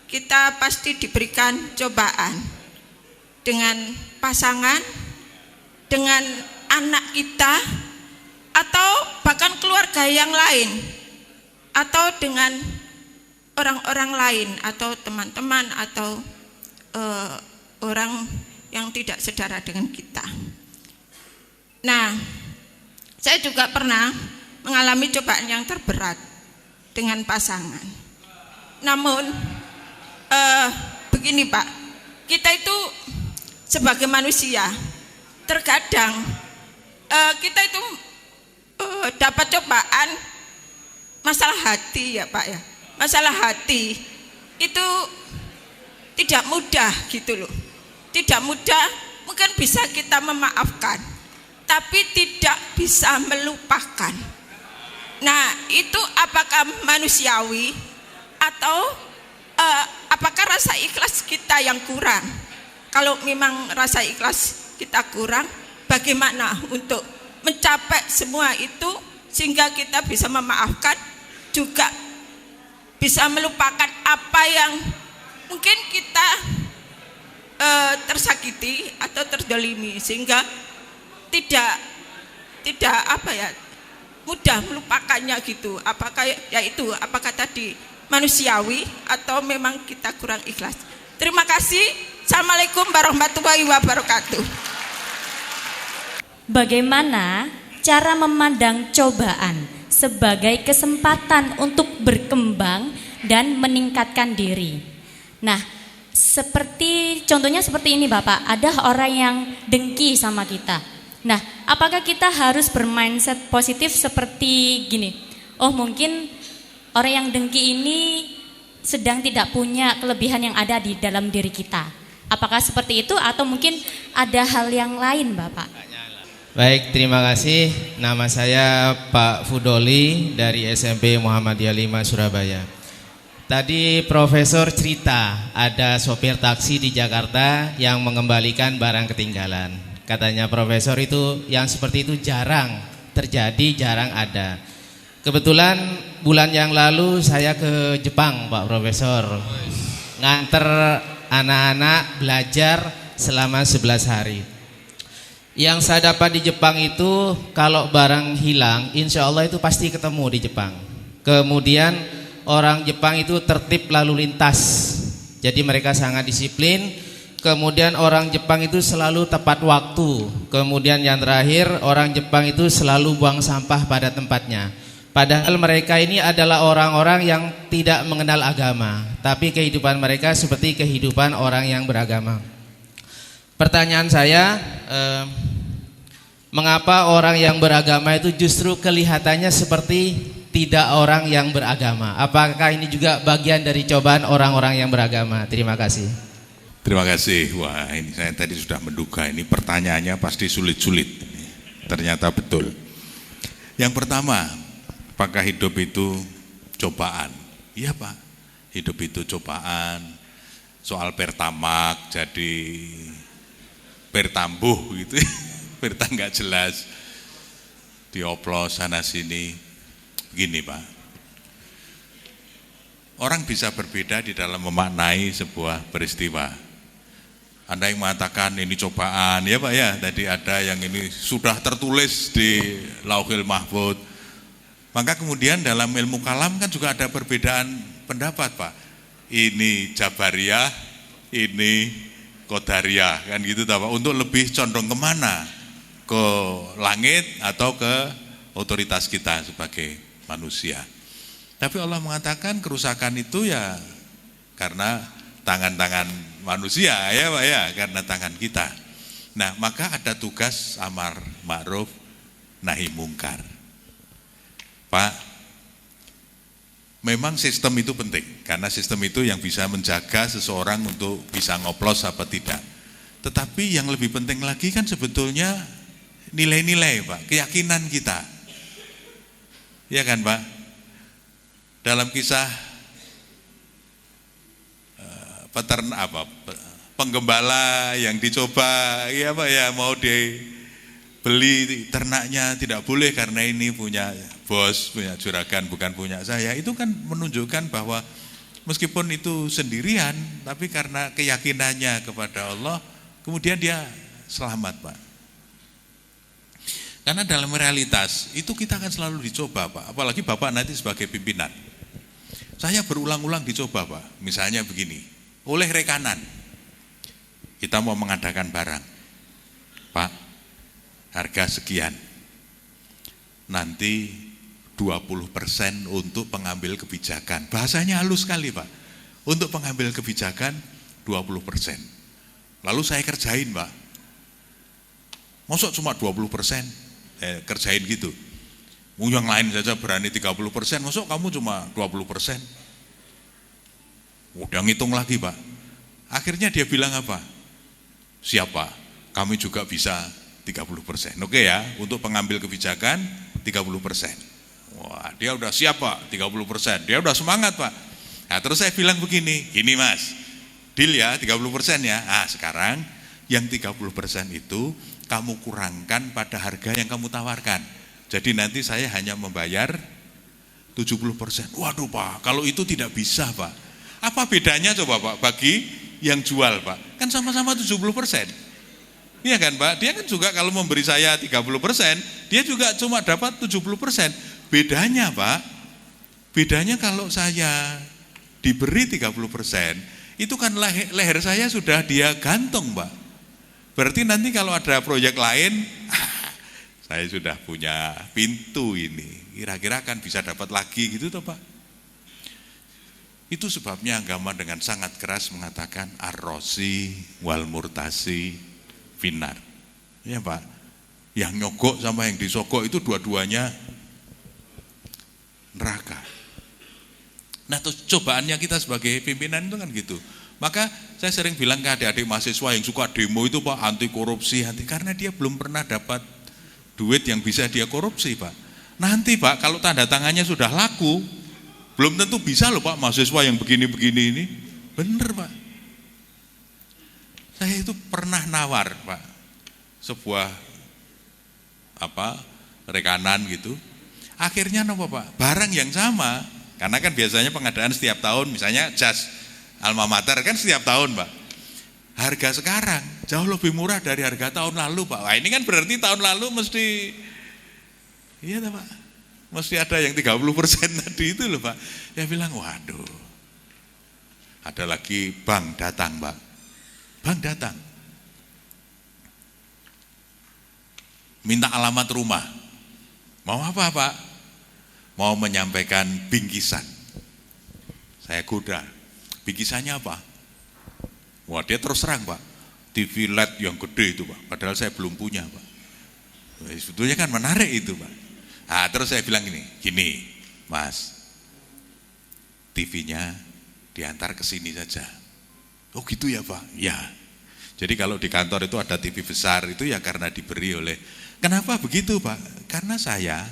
kita pasti diberikan cobaan dengan pasangan, dengan anak kita atau bahkan keluarga yang lain atau dengan orang-orang lain atau teman-teman atau orang yang tidak saudara dengan kita. Nah, saya juga pernah mengalami cobaan yang terberat dengan pasangan. Namun begini Pak, kita itu sebagai manusia terkadang kita itu dapat cobaan masalah hati ya Pak ya. Masalah hati itu tidak mudah gitu loh. Tidak mudah, mungkin bisa kita memaafkan, tapi tidak bisa melupakan. Nah, itu apakah manusiawi atau apakah rasa ikhlas kita yang kurang? Kalau memang rasa ikhlas kita kurang, bagaimana untuk mencapai semua itu sehingga kita bisa memaafkan, juga bisa melupakan apa yang mungkin kita tersakiti atau terdolimi, sehingga tidak apa ya, mudah melupakannya gitu. Apakah tadi manusiawi atau memang kita kurang ikhlas? Terima kasih. Assalamualaikum warahmatullahi wabarakatuh. Bagaimana cara memandang cobaan sebagai kesempatan untuk berkembang dan meningkatkan diri? Nah, contohnya seperti ini Bapak, ada orang yang dengki sama kita. Nah, apakah kita harus bermindset positif seperti gini? Oh, mungkin orang yang dengki ini sedang tidak punya kelebihan yang ada di dalam diri kita. Apakah seperti itu atau mungkin ada hal yang lain Bapak? Baik, terima kasih. Nama saya Pak Fudoli dari SMP Muhammadiyah 5 Surabaya. Tadi Profesor cerita ada sopir taksi di Jakarta yang mengembalikan barang ketinggalan. Katanya Profesor itu yang seperti itu jarang terjadi, jarang ada. Kebetulan bulan yang lalu saya ke Jepang Pak Profesor, nganter anak-anak belajar selama 11 hari. Yang saya dapat di Jepang itu kalau barang hilang insya Allah itu pasti ketemu di Jepang. Kemudian orang Jepang itu tertib lalu lintas, jadi mereka sangat disiplin. Kemudian orang Jepang itu selalu tepat waktu. Kemudian yang terakhir, orang Jepang itu selalu buang sampah pada tempatnya. Padahal mereka ini adalah orang-orang yang tidak mengenal agama, tapi kehidupan mereka seperti kehidupan orang yang beragama. Pertanyaan saya, mengapa orang yang beragama itu justru kelihatannya seperti tidak orang yang beragama? Apakah ini juga bagian dari cobaan orang-orang yang beragama? Terima kasih. Terima kasih. Wah, ini saya tadi sudah menduga ini pertanyaannya pasti sulit-sulit. Ternyata betul. Yang pertama, apakah hidup itu cobaan? Iya Pak, hidup itu cobaan. Soal pertamak jadi pertambuh gitu, perta nggak jelas, dioplos sana sini. Begini Pak, orang bisa berbeda di dalam memaknai sebuah peristiwa. Ada yang mengatakan ini cobaan, ya Pak ya, tadi ada yang ini sudah tertulis di Lauhil Mahfuz. Maka kemudian dalam ilmu kalam kan juga ada perbedaan pendapat Pak. Ini Jabariyah, ini Qadariyah, kan gitu Pak. Untuk lebih condong kemana? Ke langit atau ke otoritas kita sebagai manusia. Tapi Allah mengatakan kerusakan itu ya karena tangan-tangan manusia ya Pak ya, karena tangan kita. Nah, maka ada tugas amar ma'ruf nahi mungkar. Pak, memang sistem itu penting, karena sistem itu yang bisa menjaga seseorang untuk bisa ngoplos apa tidak. Tetapi yang lebih penting lagi kan sebetulnya nilai-nilai Pak, keyakinan kita. Ya kan Pak? Dalam kisah penggembala yang dicoba, ya Pak ya, mau dibeli ternaknya tidak boleh karena ini punya bos, punya juragan, bukan punya saya. Itu kan menunjukkan bahwa meskipun itu sendirian, tapi karena keyakinannya kepada Allah, kemudian dia selamat Pak. Karena dalam realitas itu kita akan selalu dicoba Pak, apalagi Bapak nanti sebagai pimpinan. Saya berulang-ulang dicoba Pak, misalnya begini, oleh rekanan, kita mau mengadakan barang, Pak, harga sekian, nanti 20% untuk pengambil kebijakan. Bahasanya halus sekali Pak, untuk pengambil kebijakan 20%. Lalu saya kerjain Pak, masuk cuma 20%, kerjain gitu. Yang lain saja berani 30%, masuk kamu cuma 20%. Udah ngitung lagi Pak. Akhirnya dia bilang apa? Siapa? Kami juga bisa 30%. Oke ya, untuk pengambil kebijakan 30%. Wah, dia udah siap Pak, 30%. Dia udah semangat Pak. Nah, terus saya bilang begini, gini Mas, deal ya 30% ya. Ah, sekarang yang 30% itu kamu kurangkan pada harga yang kamu tawarkan. Jadi nanti saya hanya membayar 70%. Waduh Pak, kalau itu tidak bisa Pak. Apa bedanya coba Pak bagi yang jual Pak? Kan sama-sama 70%. Iya kan Pak? Dia kan juga kalau memberi saya 30%, dia juga cuma dapat 70%. Bedanya Pak, bedanya kalau saya diberi 30%, itu kan leher saya sudah dia gantung Pak. Berarti nanti kalau ada proyek lain, saya sudah punya pintu ini, kira-kira kan bisa dapat lagi gitu toh Pak. Itu sebabnya agama dengan sangat keras mengatakan ar-rosi wal murtasi finar. Ya Pak, yang nyogok sama yang disogok itu dua-duanya neraka. Nah terus cobaannya kita sebagai pimpinan itu kan gitu. Maka saya sering bilang ke adik-adik mahasiswa yang suka demo itu Pak, anti korupsi, karena dia belum pernah dapat duit yang bisa dia korupsi Pak. Nanti Pak kalau tanda tangannya sudah laku, belum tentu bisa loh Pak mahasiswa yang begini-begini ini. Bener Pak. Saya itu pernah nawar Pak, sebuah rekanan gitu. Akhirnya apa Pak? Barang yang sama, karena kan biasanya pengadaan setiap tahun, misalnya jas Alma Mater kan setiap tahun Pak. Harga sekarang jauh lebih murah dari harga tahun lalu Pak. Wah ini kan berarti tahun lalu mesti, iya Pak, mesti ada yang 30% tadi itu loh Pak. Dia bilang waduh, ada lagi bank datang Pak. Bank datang, minta alamat rumah. Mau apa Pak? Mau menyampaikan bingkisan. Saya goda. Bingkisannya apa? Wah dia terus terang Pak, TV LED yang gede itu Pak, padahal saya belum punya Pak. Sebetulnya kan menarik itu Pak. Nah, terus saya bilang gini Mas, TV-nya diantar ke sini saja. Oh gitu ya Pak? Ya. Jadi kalau di kantor itu ada TV besar itu ya karena diberi oleh. Kenapa begitu Pak? Karena saya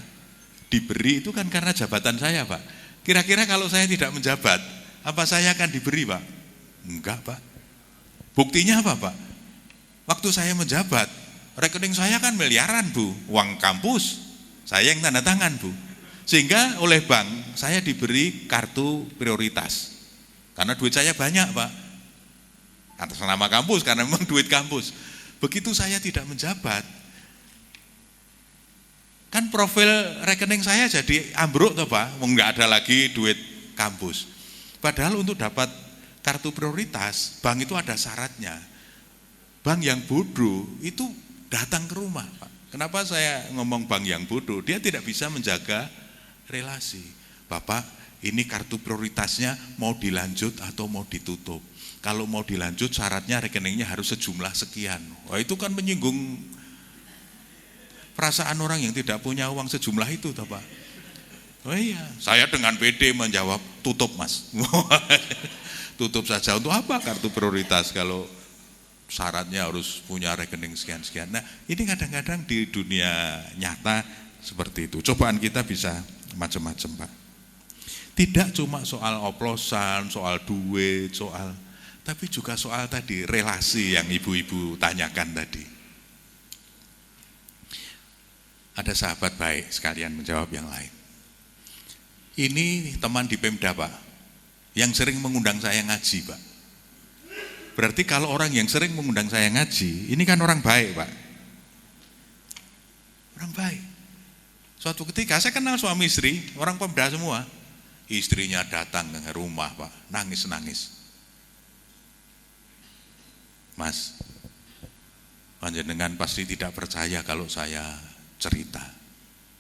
diberi itu kan karena jabatan saya Pak. Kira-kira kalau saya tidak menjabat, apa saya akan diberi Pak? Enggak Pak. Buktinya apa Pak? Waktu saya menjabat, rekening saya kan miliaran Bu, uang kampus, saya yang tanda tangan Bu. Sehingga oleh bank, saya diberi kartu prioritas. Karena duit saya banyak Pak. Atas nama kampus, karena memang duit kampus. Begitu saya tidak menjabat, kan profil rekening saya jadi ambruk toh Pak, enggak ada lagi duit kampus. Padahal untuk dapat kartu prioritas, bank itu ada syaratnya. Bank yang bodoh itu datang ke rumah Pak. Kenapa saya ngomong bank yang bodoh? Dia tidak bisa menjaga relasi. Bapak, ini kartu prioritasnya mau dilanjut atau mau ditutup. Kalau mau dilanjut syaratnya rekeningnya harus sejumlah sekian. Wah itu kan menyinggung perasaan orang yang tidak punya uang sejumlah itu toh Pak. Oh iya, saya dengan PD menjawab tutup Mas. Tutup saja, untuk apa kartu prioritas kalau syaratnya harus punya rekening sekian-sekian. Nah ini kadang-kadang di dunia nyata seperti itu. Cobaan kita bisa macam-macam Pak. Tidak cuma soal oplosan, soal duit, tapi juga soal tadi relasi yang ibu-ibu tanyakan tadi. Ada sahabat baik sekalian menjawab yang lain. Ini teman di Pemda Pak, yang sering mengundang saya ngaji Pak. Berarti kalau orang yang sering mengundang saya ngaji, ini kan orang baik Pak. Orang baik. Suatu ketika saya kenal suami istri, orang Pemda semua. Istrinya datang ke rumah, Pak, nangis-nangis. Mas, panjenengan pasti tidak percaya kalau saya cerita.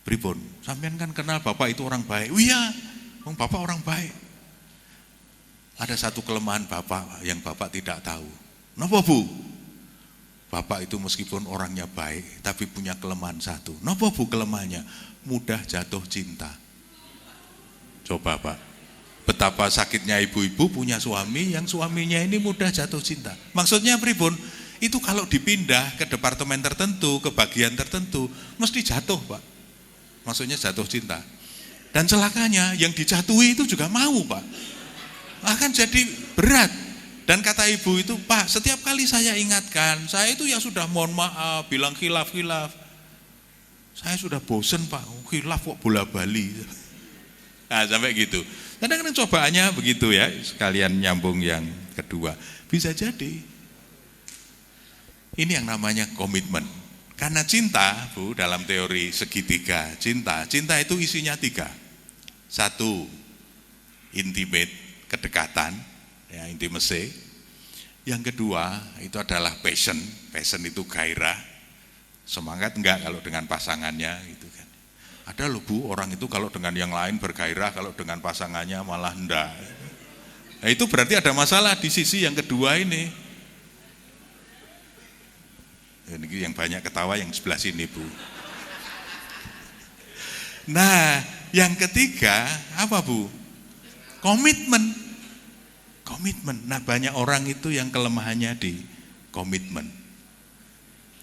Pripun, sampean kan kenal Bapak itu orang baik. Oh iya, Bapak orang baik. Ada satu kelemahan Bapak yang Bapak tidak tahu. Napa, Bu? Bapak itu meskipun orangnya baik, tapi punya kelemahan satu. Napa, Bu, kelemahannya? Mudah jatuh cinta. Coba, Pak, betapa sakitnya ibu-ibu punya suami yang suaminya ini mudah jatuh cinta. Maksudnya pripun? Itu kalau dipindah ke departemen tertentu, ke bagian tertentu, mesti jatuh, Pak. Maksudnya jatuh cinta. Dan celakanya yang dijatuhi itu juga mau, Pak. Akan jadi berat. Dan kata ibu itu, Pak, setiap kali saya ingatkan, saya itu ya sudah mohon maaf, bilang khilaf. Saya sudah bosen, Pak, khilaf kok bola bali. Nah, sampai gitu. Kadang-kadang cobaannya begitu ya, sekalian nyambung yang kedua. Bisa jadi. Ini yang namanya komitmen. Karena cinta, Bu, dalam teori segitiga cinta itu isinya 3. 1, intimate, kedekatan, ya, intimacy. Yang kedua, itu adalah passion. Passion itu gairah. Semangat enggak kalau dengan pasangannya gitu kan. Ada loh, Bu, orang itu kalau dengan yang lain bergairah, kalau dengan pasangannya malah enggak. Nah, itu berarti ada masalah di sisi yang kedua ini. Ini yang banyak ketawa yang sebelah sini, Bu. Nah, yang ketiga apa, Bu? Komitmen. Nah, banyak orang itu yang kelemahannya di komitmen.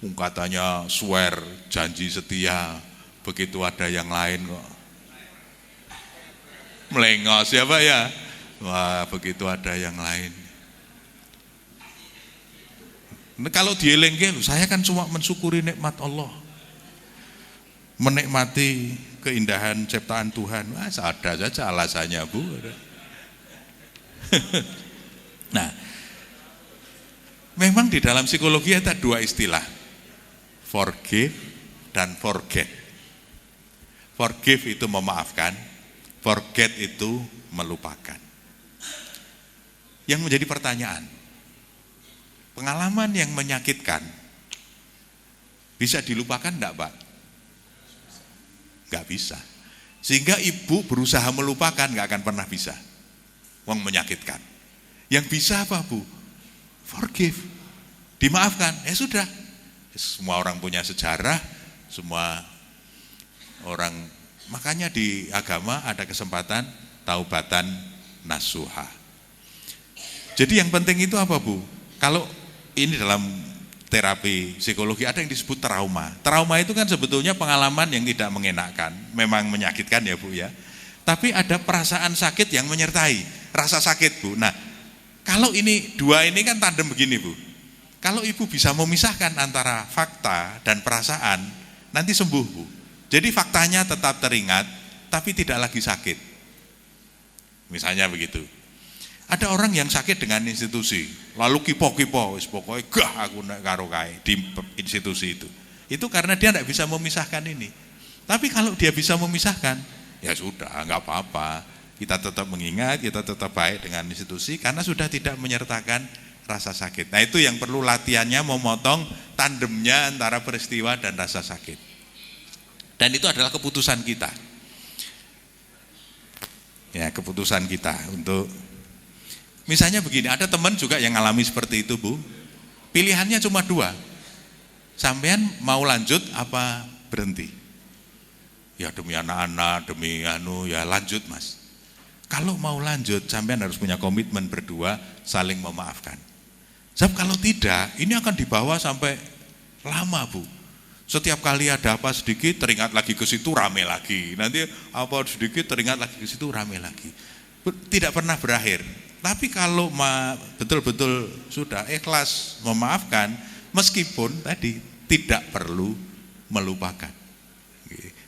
Katanya swear, janji setia, begitu ada yang lain kok melengos ya, Pak ya. Wah, begitu ada yang lain. Nah, kalau dielengke, saya kan cuma mensyukuri nikmat Allah, menikmati keindahan ciptaan Tuhan. Wah, ada saja alasannya, Bu. Nah, memang di dalam psikologi ada 2 istilah, forgive dan forget. Forgive itu memaafkan, forget itu melupakan. Yang menjadi pertanyaan, pengalaman yang menyakitkan bisa dilupakan enggak, Pak? Enggak bisa. Sehingga ibu berusaha melupakan enggak akan pernah bisa. Wong menyakitkan. Yang bisa apa, Bu? Forgive. Dimaafkan. Sudah. Semua orang punya sejarah, semua orang, makanya di agama ada kesempatan taubatan nasuha. Jadi yang penting itu apa, Bu? Kalau ini dalam terapi psikologi ada yang disebut trauma. Trauma itu kan sebetulnya pengalaman yang tidak mengenakan, memang menyakitkan ya, Bu ya. Tapi ada perasaan sakit yang menyertai, rasa sakit, Bu. Nah, kalau ini 2 ini kan tandem begini, Bu. Kalau ibu bisa memisahkan antara fakta dan perasaan, nanti sembuh, Bu. Jadi faktanya tetap teringat, tapi tidak lagi sakit. Misalnya begitu. Ada orang yang sakit dengan institusi, lalu kipo-kipo, pokoknya gah aku nek karo kae di institusi itu. Itu karena dia tidak bisa memisahkan ini. Tapi kalau dia bisa memisahkan, ya sudah, enggak apa-apa. Kita tetap mengingat, kita tetap baik dengan institusi karena sudah tidak menyertakan rasa sakit. Nah, itu yang perlu latihannya, memotong tandemnya antara peristiwa dan rasa sakit. Dan itu adalah keputusan kita. Ya, keputusan kita untuk, misalnya begini, ada teman juga yang alami seperti itu, Bu. Pilihannya cuma 2. Sampean mau lanjut apa berhenti? Ya demi anak-anak, demi ya lanjut, Mas. Kalau mau lanjut, sampean harus punya komitmen berdua, saling memaafkan. Sebab kalau tidak, ini akan dibawa sampai lama, Bu. Setiap kali ada apa sedikit, teringat lagi ke situ, rame lagi. Nanti apa sedikit, teringat lagi ke situ, rame lagi. Tidak pernah berakhir. Tapi kalau betul-betul sudah ikhlas memaafkan, meskipun tadi tidak perlu melupakan.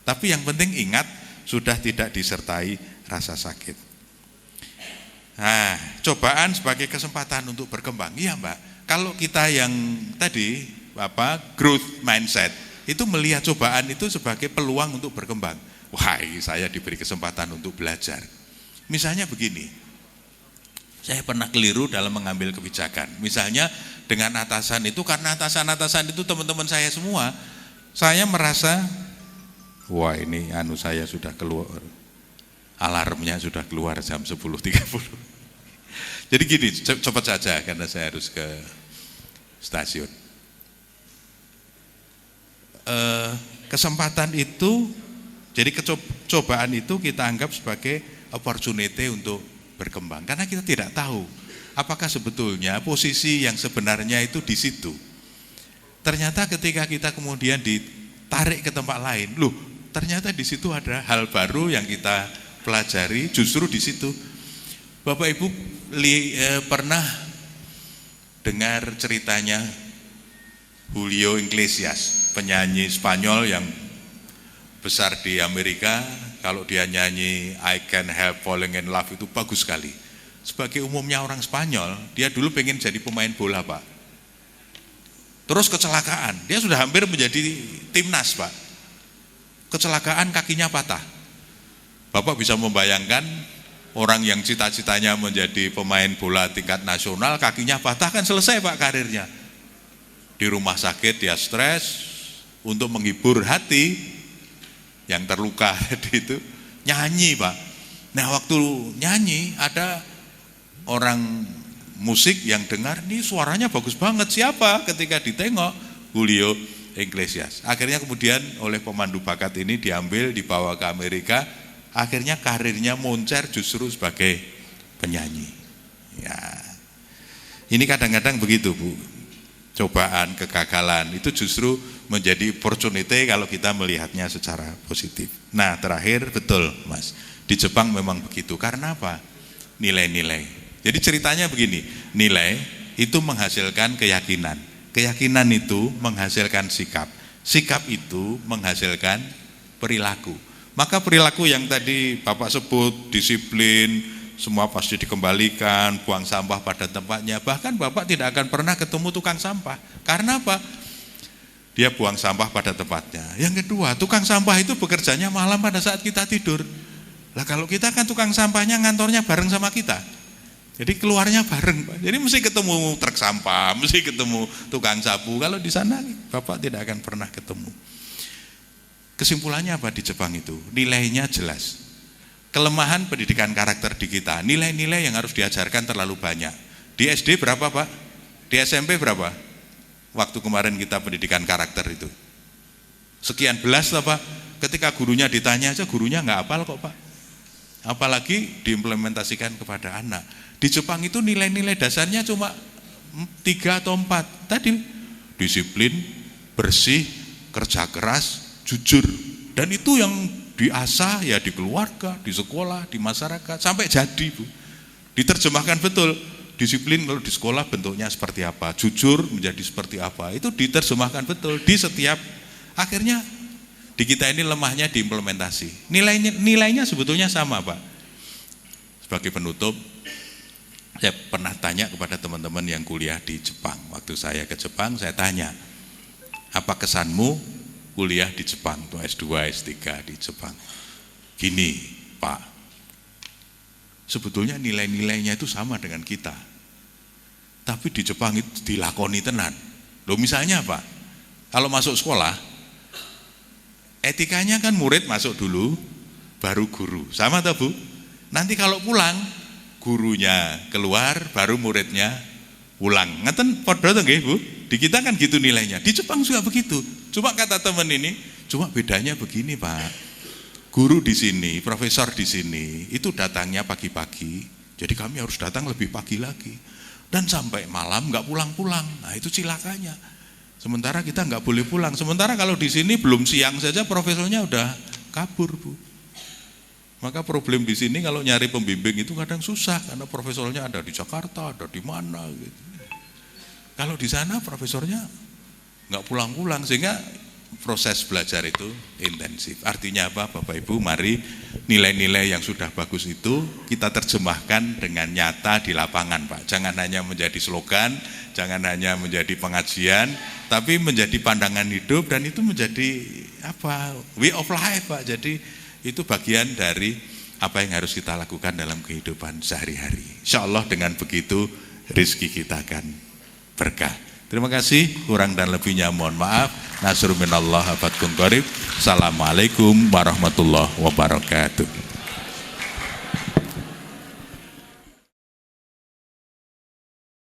Tapi yang penting ingat, sudah tidak disertai rasa sakit. Nah, cobaan sebagai kesempatan untuk berkembang. Iya, Mbak. Kalau kita yang tadi growth mindset, itu melihat cobaan itu sebagai peluang untuk berkembang. Wah, saya diberi kesempatan untuk belajar. Misalnya begini, saya pernah keliru dalam mengambil kebijakan. Misalnya dengan atasan itu, karena atasan-atasan itu teman-teman saya semua, saya merasa, wah ini saya sudah keluar, alarmnya sudah keluar jam 10.30. Jadi gini, cepat saja karena saya harus ke stasiun. Kesempatan itu, jadi kecobaan itu kita anggap sebagai opportunity untuk berkembang, karena kita tidak tahu apakah sebetulnya posisi yang sebenarnya itu di situ. Ternyata ketika kita kemudian ditarik ke tempat lain, loh ternyata di situ ada hal baru yang kita pelajari justru di situ. Bapak Ibu pernah dengar ceritanya Julio Iglesias, penyanyi Spanyol yang besar di Amerika. Kalau dia nyanyi I Can't Help Falling in Love itu bagus sekali. Sebagai umumnya orang Spanyol, dia dulu pengen jadi pemain bola, Pak. Terus kecelakaan, dia sudah hampir menjadi timnas, Pak. Kecelakaan, kakinya patah. Bapak bisa membayangkan orang yang cita-citanya menjadi pemain bola tingkat nasional, kakinya patah, kan selesai Pak karirnya. Di rumah sakit dia stres, untuk menghibur hati yang terluka itu nyanyi, Pak. Nah waktu nyanyi ada orang musik yang dengar, nih suaranya bagus banget. Siapa? Ketika ditengok, Julio Iglesias. Akhirnya kemudian oleh pemandu bakat ini diambil, dibawa ke Amerika. Akhirnya karirnya moncer justru sebagai penyanyi. Ya, ini kadang-kadang begitu, Bu. Cobaan, kegagalan itu justru menjadi opportunity kalau kita melihatnya secara positif. Nah terakhir, betul Mas, di Jepang memang begitu. Karena apa? Nilai-nilai. Jadi ceritanya begini, nilai itu menghasilkan keyakinan. Keyakinan itu menghasilkan sikap. Sikap itu menghasilkan perilaku. Maka perilaku yang tadi Bapak sebut, disiplin, semua pasti dikembalikan, buang sampah pada tempatnya. Bahkan Bapak tidak akan pernah ketemu tukang sampah. Karena apa? Dia buang sampah pada tempatnya. Yang kedua, tukang sampah itu bekerjanya malam pada saat kita tidur. Lah kalau kita kan tukang sampahnya ngantornya bareng sama kita. Jadi keluarnya bareng, Pak. Jadi mesti ketemu truk sampah, mesti ketemu tukang sapu. Kalau di sana Bapak tidak akan pernah ketemu. Kesimpulannya apa di Jepang itu? Nilainya jelas. Kelemahan pendidikan karakter di kita, nilai-nilai yang harus diajarkan terlalu banyak. Di SD berapa, Pak? Di SMP berapa? Waktu kemarin kita pendidikan karakter itu. Sekian belas lah, Pak. Ketika gurunya ditanya aja, gurunya nggak hafal kok, Pak. Apalagi diimplementasikan kepada anak. Di Jepang itu nilai-nilai dasarnya cuma 3 atau 4. Tadi disiplin, bersih, kerja keras, jujur. Dan itu yang diasah ya di keluarga, di sekolah, di masyarakat, sampai jadi, Bu. Diterjemahkan betul. Disiplin kalau di sekolah bentuknya seperti apa, jujur menjadi seperti apa, itu diterjemahkan betul di setiap. Akhirnya di kita ini lemahnya diimplementasi. Nilainya sebetulnya sama, Pak. Sebagai penutup, saya pernah tanya kepada teman-teman yang kuliah di Jepang. Waktu saya ke Jepang, saya tanya, apa kesanmu kuliah di Jepang, tuh S2, S3 di Jepang? Gini, Pak, sebetulnya nilai-nilainya itu sama dengan kita. Tapi di Jepang itu dilakoni tenan. Loh misalnya apa? Kalau masuk sekolah, etikanya kan murid masuk dulu, baru guru. Sama tak, Bu? Nanti kalau pulang, gurunya keluar, baru muridnya pulang. Ngeten padha to nggih, Bu? Di kita kan gitu nilainya. Di Jepang juga begitu. Cuma kata teman ini, cuma bedanya begini, Pak. Guru di sini, profesor di sini, itu datangnya pagi-pagi. Jadi kami harus datang lebih pagi lagi. Dan sampai malam nggak pulang-pulang. Nah itu cilakanya. Sementara kita nggak boleh pulang. Sementara kalau di sini belum siang saja profesornya udah kabur, Bu. Maka problem di sini kalau nyari pembimbing itu kadang susah karena profesornya ada di Jakarta, ada di mana gitu. Kalau di sana profesornya nggak pulang-pulang sehingga proses belajar itu intensif. Artinya apa Bapak Ibu? Mari nilai-nilai yang sudah bagus itu kita terjemahkan dengan nyata di lapangan Pak. Jangan hanya menjadi slogan, jangan hanya menjadi pengajian, tapi menjadi pandangan hidup, dan itu menjadi way of life Pak. Jadi itu bagian dari apa yang harus kita lakukan dalam kehidupan sehari-hari. Insya Allah dengan begitu rezeki kita akan berkah. Terima kasih, kurang dan lebihnya mohon maaf. Nasrul minallah, abatkum qarib. Assalamualaikum warahmatullahi wabarakatuh.